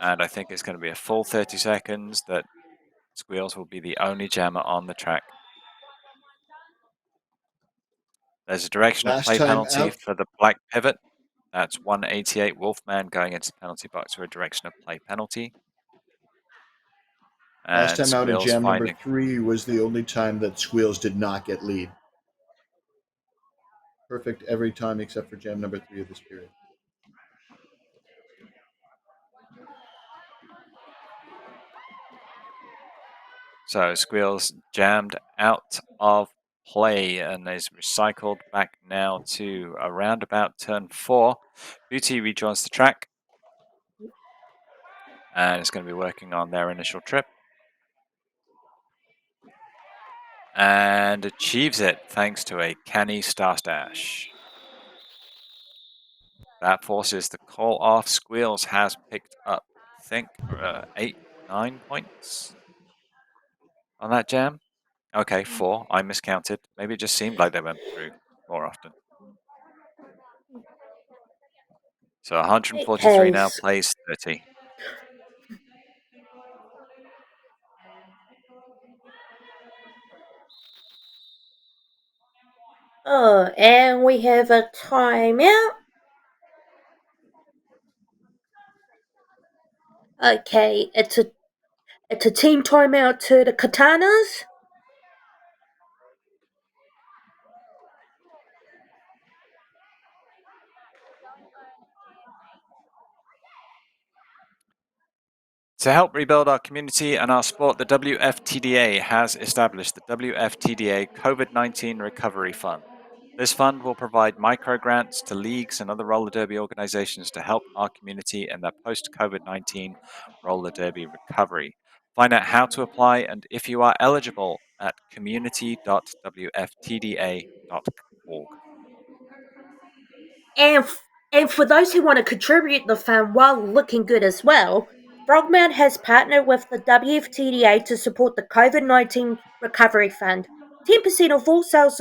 And I think it's going to be a full 30 seconds that Squeals will be the only jammer on the track. There's a directional play penalty for the black pivot. That's 188 Wolfman going into the penalty box for a direction of play penalty. Last time out in jam number 3 was the only time that Squeals did not get lead. Perfect every time except for jam number 3 of this period. So Squeals jammed out of play and is recycled back now to around about turn 4. Booty rejoins the track and is going to be working on their initial trip. And achieves it thanks to a canny star stash. That forces the call off. Squeals has picked up, I think, 8, 9 points on that jam. Okay, 4. I miscounted. Maybe it just seemed like they went through more often. So 143 now plays 30. Oh, and we have a timeout. Okay, it's a team timeout to the Katanas. To help rebuild our community and our sport, the WFTDA has established the WFTDA COVID-19 Recovery Fund. This fund will provide micro grants to leagues and other roller derby organizations to help our community in their post-COVID-19 roller derby recovery. Find out how to apply and if you are eligible at community.wftda.org. And for those who want to contribute the fund while looking good as well, Frogmount has partnered with the WFTDA to support the COVID-19 Recovery Fund. 10% of all sales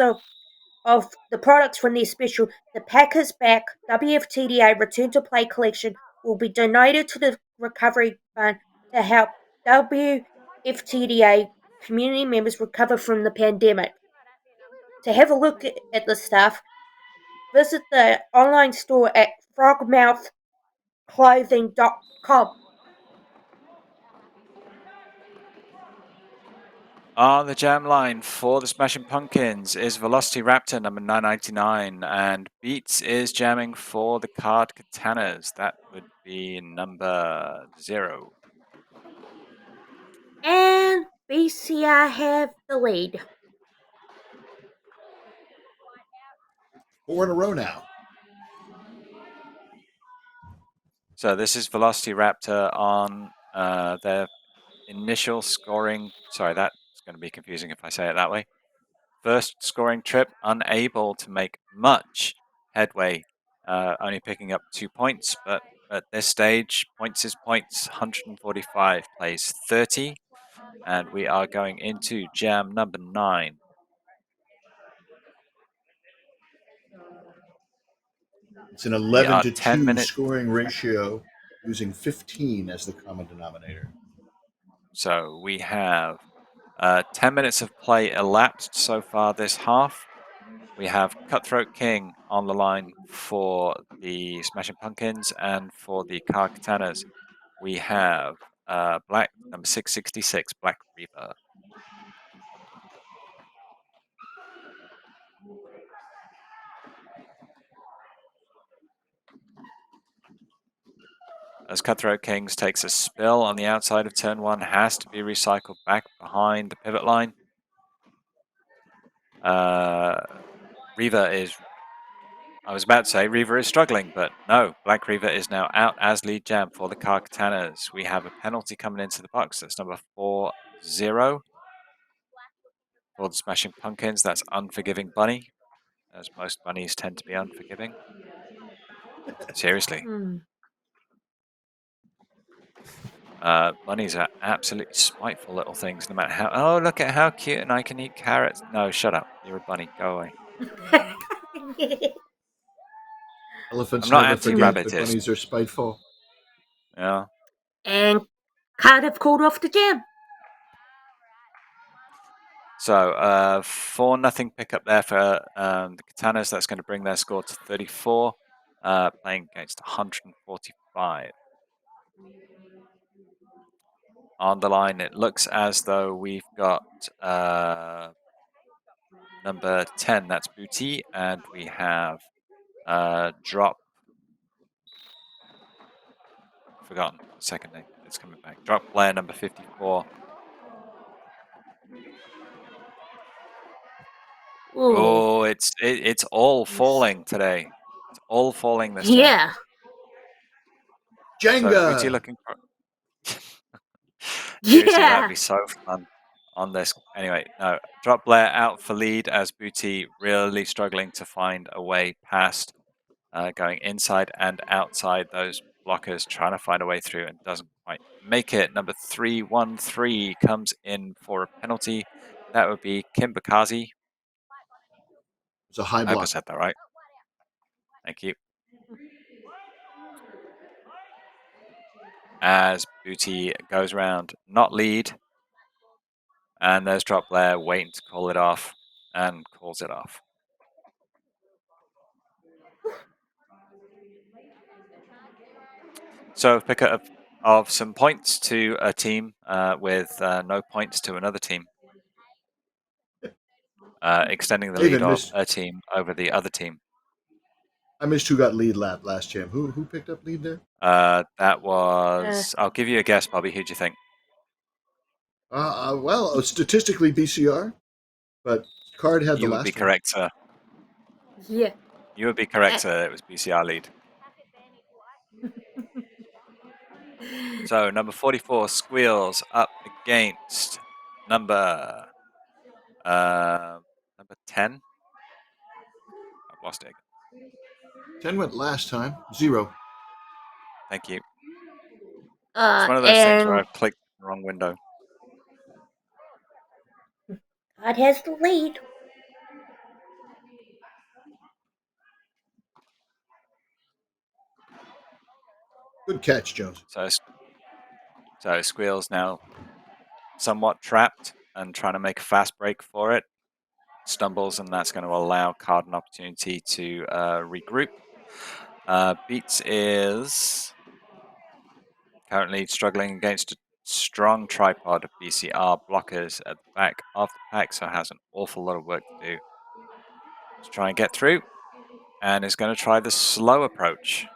of the products from their special The Packers Back WFTDA Return to Play collection will be donated to the Recovery Fund to help WFTDA community members recover from the pandemic. To have a look at the stuff, visit the online store at frogmouthclothing.com. On the jam line for the Smashing Pumpkins is Velocity Raptor number 999, and Beats is jamming for the Card Katanas. That would be number 0. And BCR have the lead. 4 in a row now. So this is Velocity Raptor on their initial scoring. Sorry, that's going to be confusing if I say it that way. First scoring trip, unable to make much headway, only picking up 2 points, but at this stage, points is points. 145 plays 30, and we are going into jam number 9. It's an 11-2 scoring ratio, using 15 as the common denominator. So we have 10 minutes of play elapsed so far this half. We have Cutthroat King on the line for the Smashing Pumpkins, and for the Karkatanas, we have Black number 666, Black Reaver. As Cutthroat Kings takes a spill on the outside of turn 1, has to be recycled back behind the pivot line. Reaver is, I was about to say Reaver is struggling, but no, Black Reaver is now out as lead jam for the Karkatanas. We have a penalty coming into the box. That's number 40 for the Smashing Pumpkins. That's Unforgiving Bunny, as most bunnies tend to be unforgiving. Seriously. Bunnies are absolutely spiteful little things, no matter how. Oh, look at how cute, and I can eat carrots. No, shut up. You're a bunny. Go away. Elephants I'm not never forget, but anti-rabbitist. bunnies are spiteful. Yeah. And can't have called off the jam. So 4-0 pickup there for the Katanas. That's going to bring their score to 34, playing against 145. On the line, it looks as though we've got number 10, that's Booty, and we have Drop. Forgotten the second name. It's coming back. Drop player number 54. Ooh. Oh, it's all falling today. It's all falling this time. Yeah. Jenga. So Booty looking for. Seriously, Yeah. that'd be so fun on this. Anyway, no. Drop Blair out for lead as Booty really struggling to find a way past, going inside and outside those blockers, trying to find a way through and doesn't quite make it. Number 313 comes in for a penalty. That would be Kim Bakazi. It's a high I hope I block. said that right. Thank you. As Booty goes around, not lead. And there's Drop Blair waiting to call it off, and calls it off. So pick up of some points to a team with no points to another team. Extending the David lead of missed- a team over the other team. I missed who got lead lap last jam. Who picked up lead there? That was. I'll give you a guess, Bobby. Who do you think? Well, statistically BCR, but Card had the You would last be one. correct, sir. Yeah. You would be correct, sir. It was BCR lead. So number 44 Squeals up against number 10. I've lost it. 10 went last time. 0. Thank you. It's one of those things where I've clicked the wrong window. God has the lead. Good catch, Jones. So Squeals now somewhat trapped and trying to make a fast break for it. Stumbles, and that's going to allow Card an opportunity to regroup. Beats is currently struggling against a strong tripod of BCR blockers at the back of the pack, so has an awful lot of work to do to try and get through, and is going to try the slow approach.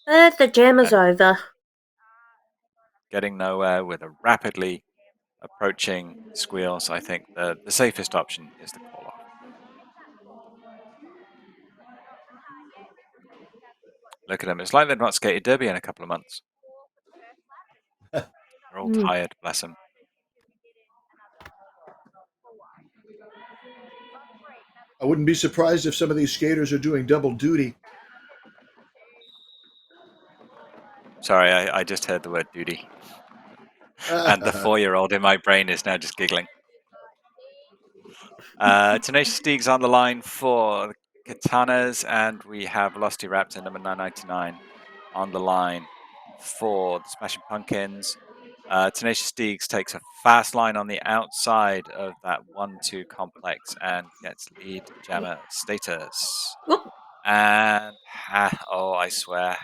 The jam is over. Getting nowhere with a rapidly approaching Squeals. I think the safest option is to call off. Look at them. It's like they've not skated Derby in a couple of months. They're all tired, bless them. I wouldn't be surprised if some of these skaters are doing double duty. Sorry, I just heard the word duty. And the 4-year-old in my brain is now just giggling. Tenacious Steeg's on the line for the Katanas, and we have Velocity Raptor number 999 on the line for the Smashing Pumpkins. Tenacious Deegs takes a fast line on the outside of that 1-2 complex and gets lead jammer status. Whoop. And I swear,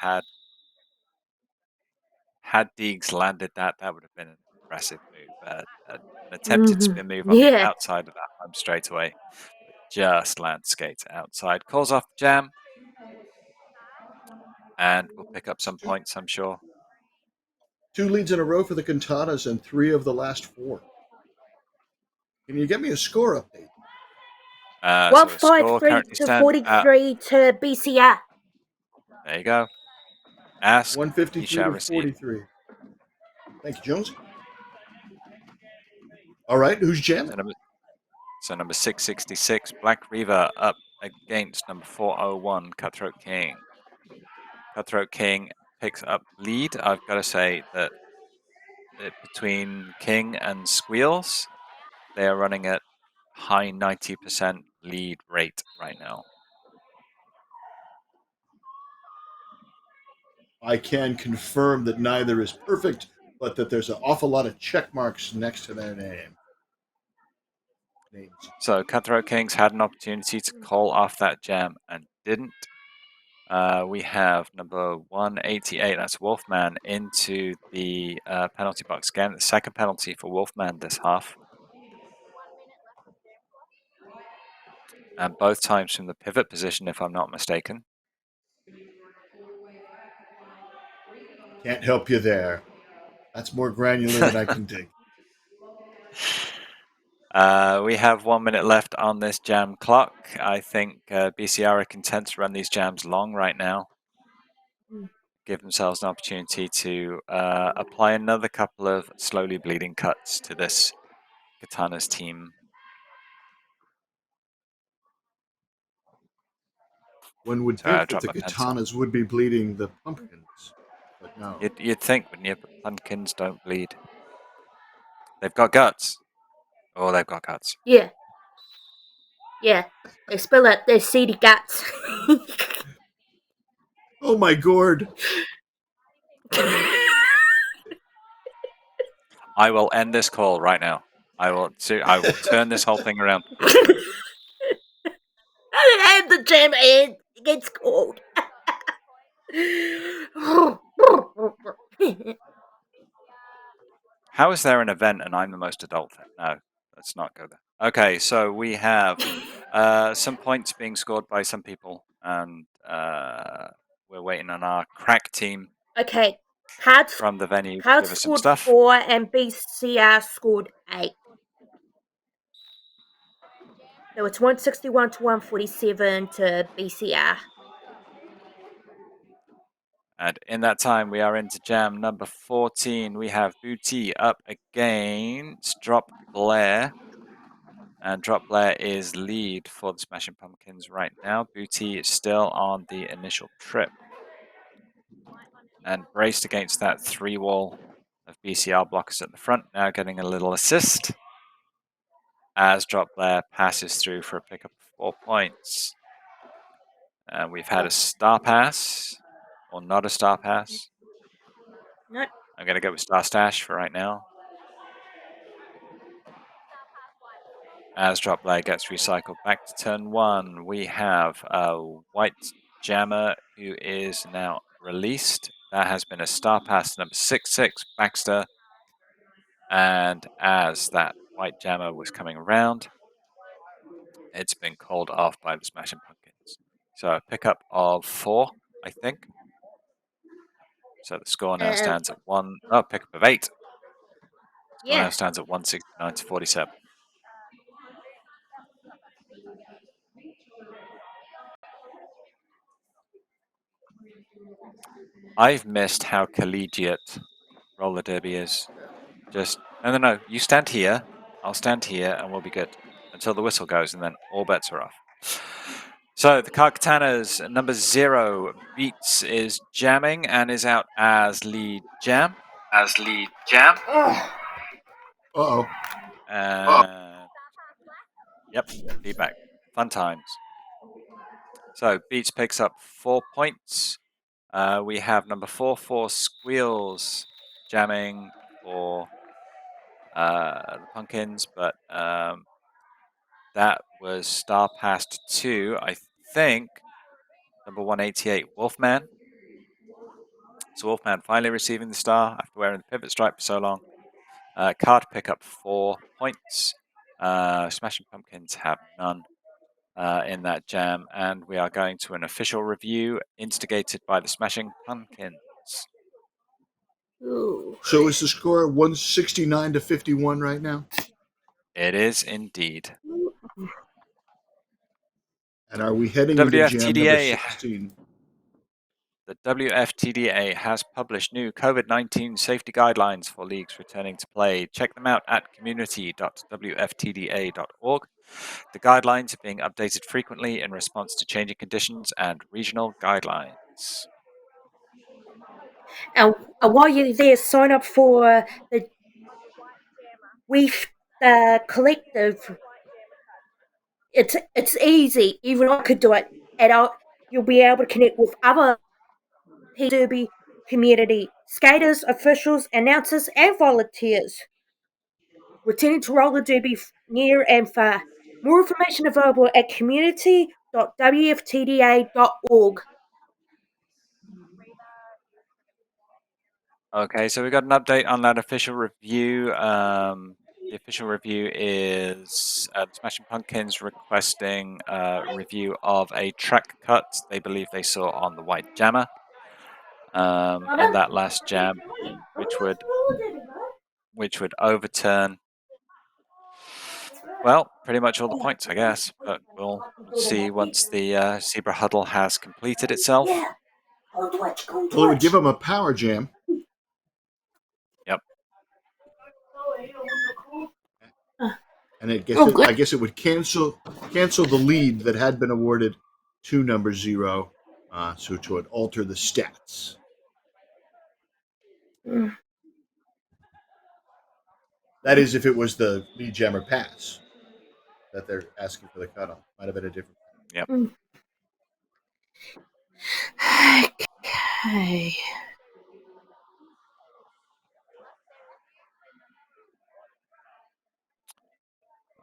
had Deegs landed that would have been an impressive move. An attempted spin move on the Yeah. outside of that home straightaway, but just land skates outside. Calls off jam, and we'll pick up some points, I'm sure. 2 leads in a row for the Quintanas and 3 of the last 4. Can you get me a score update? So the score 153 currently to stands 43 to BCR. There you go. Ask, you 153 shall to receive. 43. Thank you, Jones. All right, who's jamming? So number 666, Black Reaver, up against number 401, Cutthroat King. Cutthroat King picks up lead. I've got to say that between King and Squeals, they are running at high 90% lead rate right now. I can confirm that neither is perfect, but that there's an awful lot of check marks next to their names. So Cutthroat Kings had an opportunity to call off that jam and didn't. We have number 188, that's Wolfman, into the penalty box again. The second penalty for Wolfman this half. And both times from the pivot position, if I'm not mistaken. Can't help you there. That's more granular than I can dig. We have 1 minute left on this jam clock. I think BCR are content to run these jams long right now. Give themselves an opportunity to apply another couple of slowly bleeding cuts to this Katana's team. One would think that the Katanas would be bleeding the pumpkins, but no. You'd think, wouldn't you? But pumpkins don't bleed. They've got guts. Oh, they've got guts. Yeah. Yeah. They spill out their seedy guts. Oh my gourd. I will end this call right now. I will turn this whole thing around. And the jam end gets cold. How is there an event and I'm the most adult? No, let's not go there. Okay, so we have some points being scored by some people, and we're waiting on our crack team. Okay, Cards from the venue. Cards give us scored some stuff. 4 and BCR scored 8. So it's 161 to 147 to BCR. And in that time, we are into jam number 14. We have Booty up against Drop Blair. And Drop Blair is lead for the Smashing Pumpkins right now. Booty is still on the initial trip. And braced against that 3-wall of BCR blockers at the front, now getting a little assist as Drop Blair passes through for a pickup of 4 points. And we've had a star pass, or not a star pass. No. I'm going to go with Star Stash for right now. As Drop Blair gets recycled back to turn 1, we have a White Jammer who is now released. That has been a star pass to number 66, Baxter. And as that White Jammer was coming around, it's been called off by the Smashing Pumpkins. So a pickup of 4, I think. So the score now stands at 1. Oh, pickup of 8. Score now stands at 169 to 47. I've missed how collegiate roller derby is. Just no. You stand here. I'll stand here, and we'll be good until the whistle goes, and then all bets are off. So the Katanas number 0 Beats is jamming and is out as lead jam. Uh-oh. Yep, feedback. Fun times. So Beats picks up 4 points. We have number 44 Squeals jamming for the Pumpkins, but that was star passed to, I think, number 188, Wolfman. So Wolfman finally receiving the star after wearing the pivot stripe for so long. Card pickup 4 points. Smashing Pumpkins have none in that jam, and we are going to an official review instigated by the Smashing Pumpkins. Ooh. So is the score 169 to 51 right now? It is indeed. And are we heading into jam number 16? The WFTDA has published new COVID-19 safety guidelines for leagues returning to play. Check them out at community.wftda.org. The guidelines are being updated frequently in response to changing conditions and regional guidelines. And while you're there, sign up for the collective. It's easy. Even I could do it, and you'll be able to connect with other Derby community skaters, officials, announcers, and volunteers returning to roller derby near and far. More information available at community.wftda.org. Okay, so we got an update on that official review. The official review is the Smashing Pumpkins requesting a review of a track cut they believe they saw on the White Jammer in that last jam, which would overturn, well, pretty much all the points, I guess. But we'll see once the Zebra Huddle has completed itself. Well, it would give them a power jam. Yep. And I guess it would cancel the lead that had been awarded to number 0, so it would alter the stats. That is, if it was the lead jammer pass that they're asking for the cutoff. Might have been a different. Yep. Okay.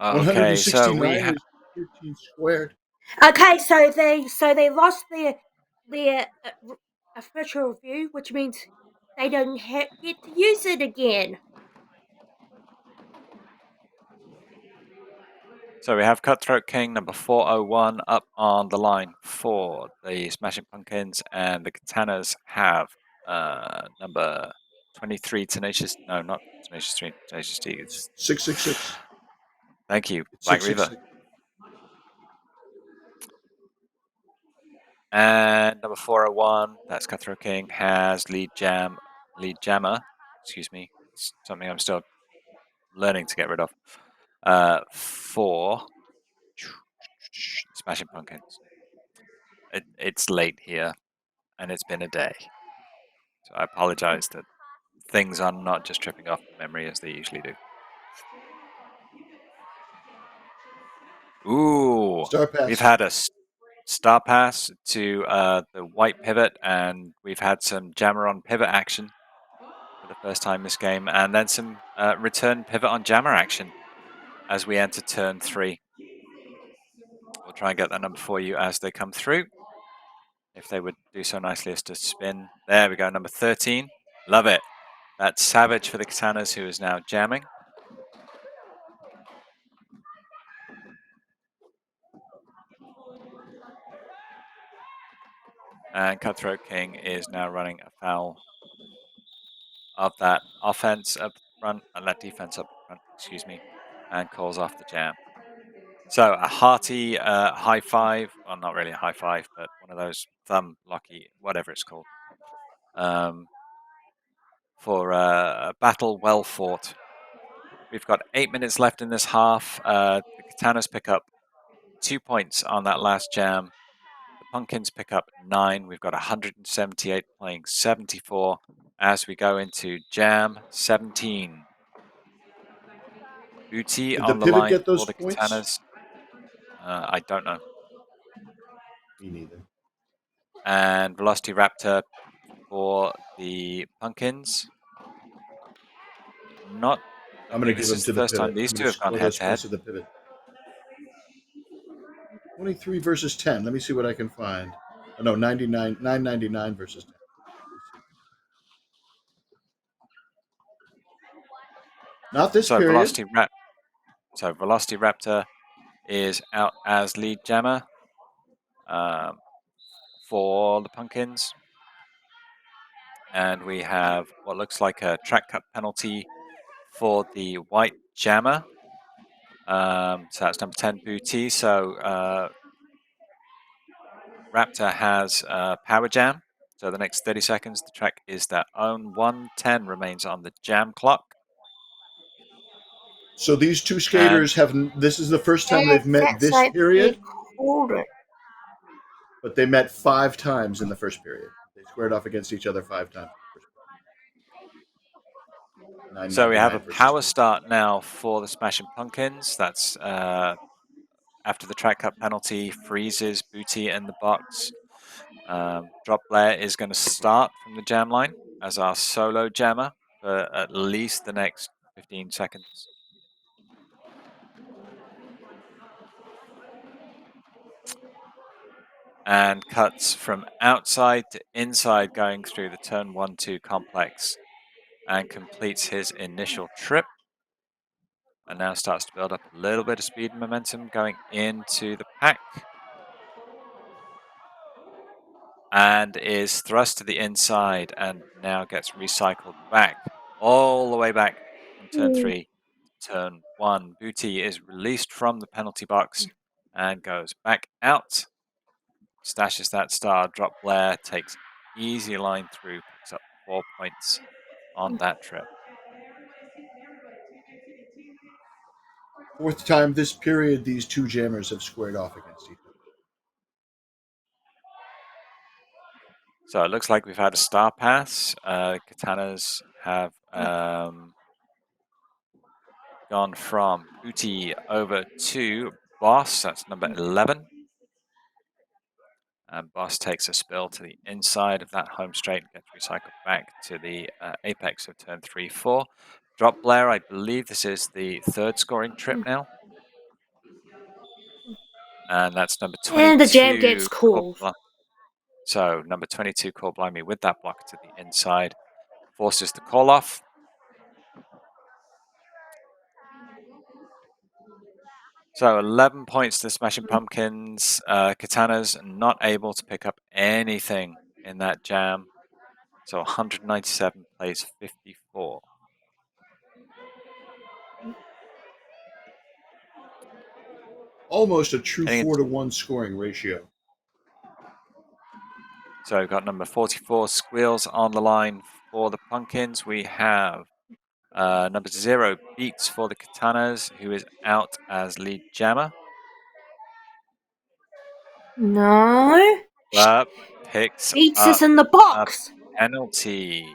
Okay, so we have 13 squared. Okay, so they lost their official review, which means they don't get to use it again. So we have Cutthroat King number 401 up on the line for the Smashing Pumpkins, and the Katanas have number 23 Tenacious. No, not Tenacious Street. Tenacious T. It's 666. Thank you, Black Reaver. And number 401, that's Cutthroat King, has lead jammer. Excuse me, it's something I'm still learning to get rid of. For Smashing Pumpkins. It's late here, and it's been a day. So I apologize that things are not just tripping off memory as they usually do. Ooh, Star pass. We've had a star pass to the white pivot, and we've had some jammer on pivot action for the first time this game, and then some return pivot on jammer action as we enter turn 3. We'll try and get that number for you as they come through. If they would do so nicely as to spin. There we go, number 13. Love it. That's Savage for the Katanas, who is now jamming. And Cutthroat King is now running afoul of that offense up front, and that defense up front, excuse me, and calls off the jam. So a hearty high five, well, not really a high five, but one of those thumb locky, whatever it's called, for a battle well fought. We've got 8 minutes left in this half. The Katanas pick up 2 points on that last jam. The Pumpkins pick up 9. We've got 178 playing 74 as we go into jam 17. Booty on the line for the Katanas. I don't know. Me neither. And Velocity Raptor for the Pumpkins. not. I'm going to give them to the first time pivot. these I'm two going to have gone score head those to head. points to the pivot. 23 versus 10. Let me see what I can find. Oh, no, 999 versus 10. Not this period. Velocity Raptor is out as lead jammer for the Pumpkins. And we have what looks like a track cut penalty for the white jammer. So that's number 10, Booty. So Raptor has power jam. So the next 30 seconds, the track is their own. 1:10 remains on the jam clock. So these two skaters this is the first time they've met this period. But they met 5 times in the first period. They squared off against each other 5 times. So we have a power start now for the Smashing Pumpkins. That's after the track cut penalty freezes Booty in the box. Drop Blair is going to start from the jam line as our solo jammer for at least the next 15 seconds. And cuts from outside to inside going through the turn 1-2 complex and completes his initial trip. And now starts to build up a little bit of speed and momentum going into the pack. And is thrust to the inside and now gets recycled back, all the way back from turn 3 to turn 1. Booty is released from the penalty box and goes back out. Stashes that star. Drop Blair takes easy line through, picks up 4 points on that trip. 4th time this period, these two jammers have squared off against each other. So it looks like we've had a star pass. Katanas have gone from Booty over to Boss. That's number 11. And Boss takes a spill to the inside of that home straight and gets recycled back to the apex of turn 3-4. Drop Blair, I believe this is the 3rd scoring trip now. And that's number 22. And the jam gets called. So number 22, Call Blimey, with that block to the inside, forces the call off. So 11 points to the Smashing Pumpkins. Katanas not able to pick up anything in that jam. So 197 plays 54. Almost a true 4-to-1 scoring ratio. So we've got number 44, Squeals, on the line for the Pumpkins. We have number 0, Beats, for the Katanas, who is out as lead jammer. No. But picks Beats up is in the box. a penalty.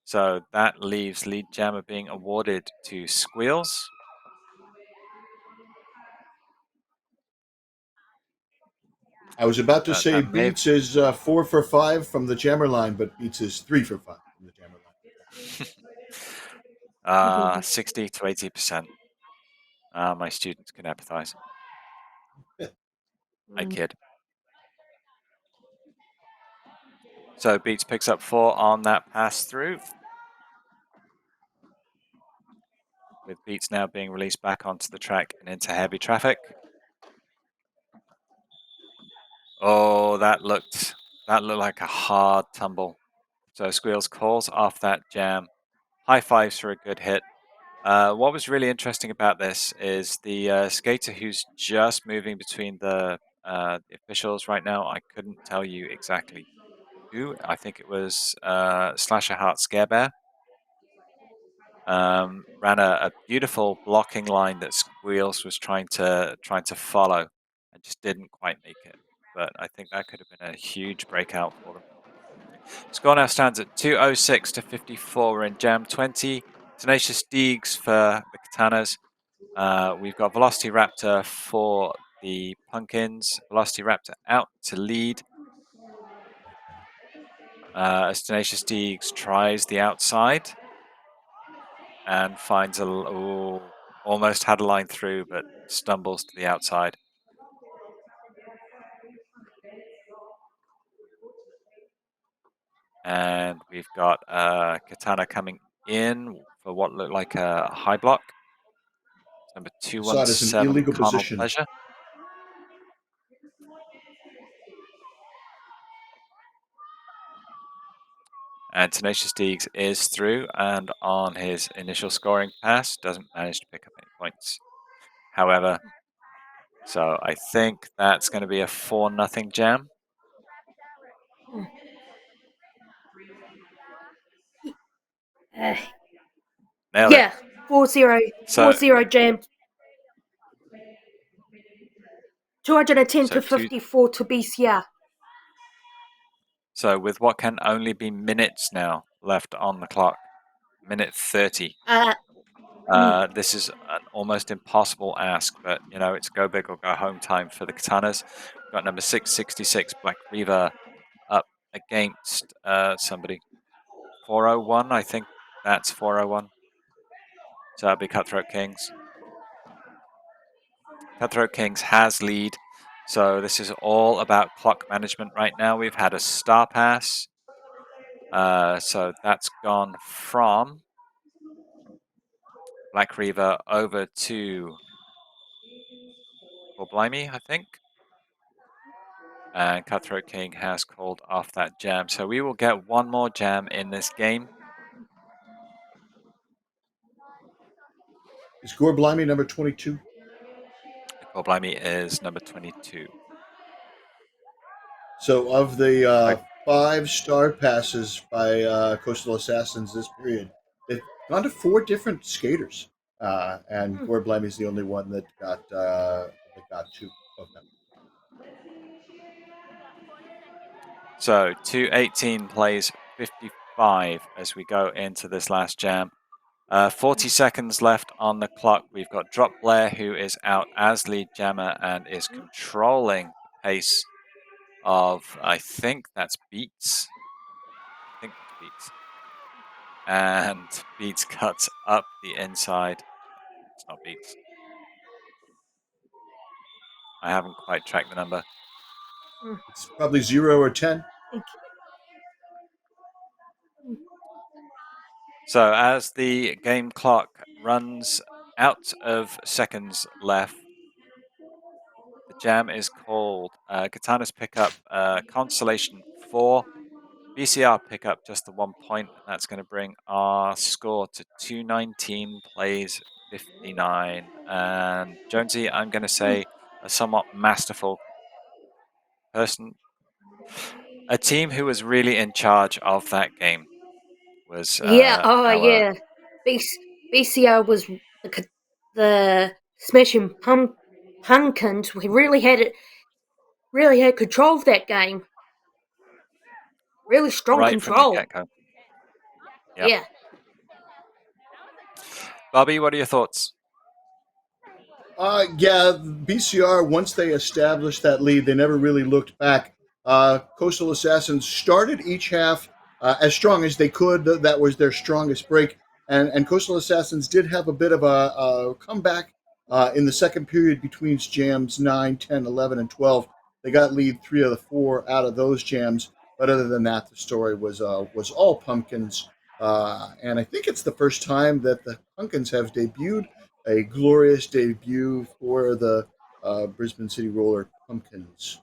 So that leaves lead jammer being awarded to Squeals. I was about to say Beats is 4 for 5 from the jammer line, but Beats is 3 for 5 from the jammer line. 60 to 80%. My students can empathize. I kid. So Beats picks up 4 on that pass through. With Beats now being released back onto the track and into heavy traffic. Oh, that looked like a hard tumble. So Squeals calls off that jam. High fives for a good hit. What was really interesting about this is the skater who's just moving between the officials right now. I couldn't tell you exactly who. I think it was Slasher Heart Scarebear. Ran a beautiful blocking line that Squeals was trying to follow and just didn't quite make it. But I think that could have been a huge breakout for them. Score now stands at 206 to 54. We're in Jam 20. Tenacious Deegs for the Katanas. We've got Velocity Raptor for the Pumpkins. Velocity Raptor out to lead. As Tenacious Deegs tries the outside. and finds almost had a line through, but stumbles to the outside. And we've got Katana coming in for what looked like a high block. Number 217, illegal Carnal position. Pleasure. And Tenacious Deegs is through, and on his initial scoring pass, doesn't manage to pick up any points. However, so I think that's going to be a 4-0 jam. Nailed yeah, it. 4-0, So, 4-0 jam. 210 to 54 to BCR. So with what can only be minutes now left on the clock, minute 30. This is an almost impossible ask, but you know it's go big or go home time for the Katanas. We've got number 666 Black Reaver up against somebody. 401, I think that's 401. So that'd be Cutthroat Kings. Cutthroat Kings has lead. So this is all about clock management right now. We've had a star pass. So that's gone from Black Reaver over to Blimey, I think. And Cutthroat King has called off that jam. So we will get one more jam in this game. Is Gorblimey number 22? Blimey is number 22. So of the 5 star passes by Coastal Assassins this period, they've gone to 4 different skaters. And Gorblimey is the only one that got 2 of them. So 218 plays 55 as we go into this last jam. 40 seconds left on the clock. We've got Drop Blair, who is out as lead jammer and is controlling the pace of, I think that's Beats. And Beats cuts up the inside. It's not Beats. I haven't quite tracked the number. It's probably 0 or 10. So as the game clock runs out of seconds left, the jam is called. Katana's pick up Constellation 4. BCR pick up just the 1 point, and that's going to bring our score to 219 plays 59. And Jonesy, I'm going to say a somewhat masterful person. A team who was really in charge of that game was yeah. BCR was the Smashing Pumpkins. We really had control of that game. Really strong right control. From the get-go. Yep. Yeah. Bobby, what are your thoughts? BCR, once they established that lead, they never really looked back. Coastal Assassins started each half as strong as they could. That was their strongest break. And Coastal Assassins did have a bit of a comeback in the second period between jams 9, 10, 11, and 12. They got lead 3 of the 4 out of those jams. But other than that, the story was all Pumpkins. And I think it's the first time that the Pumpkins have debuted. A glorious debut for the Brisbane City Roller Pumpkins.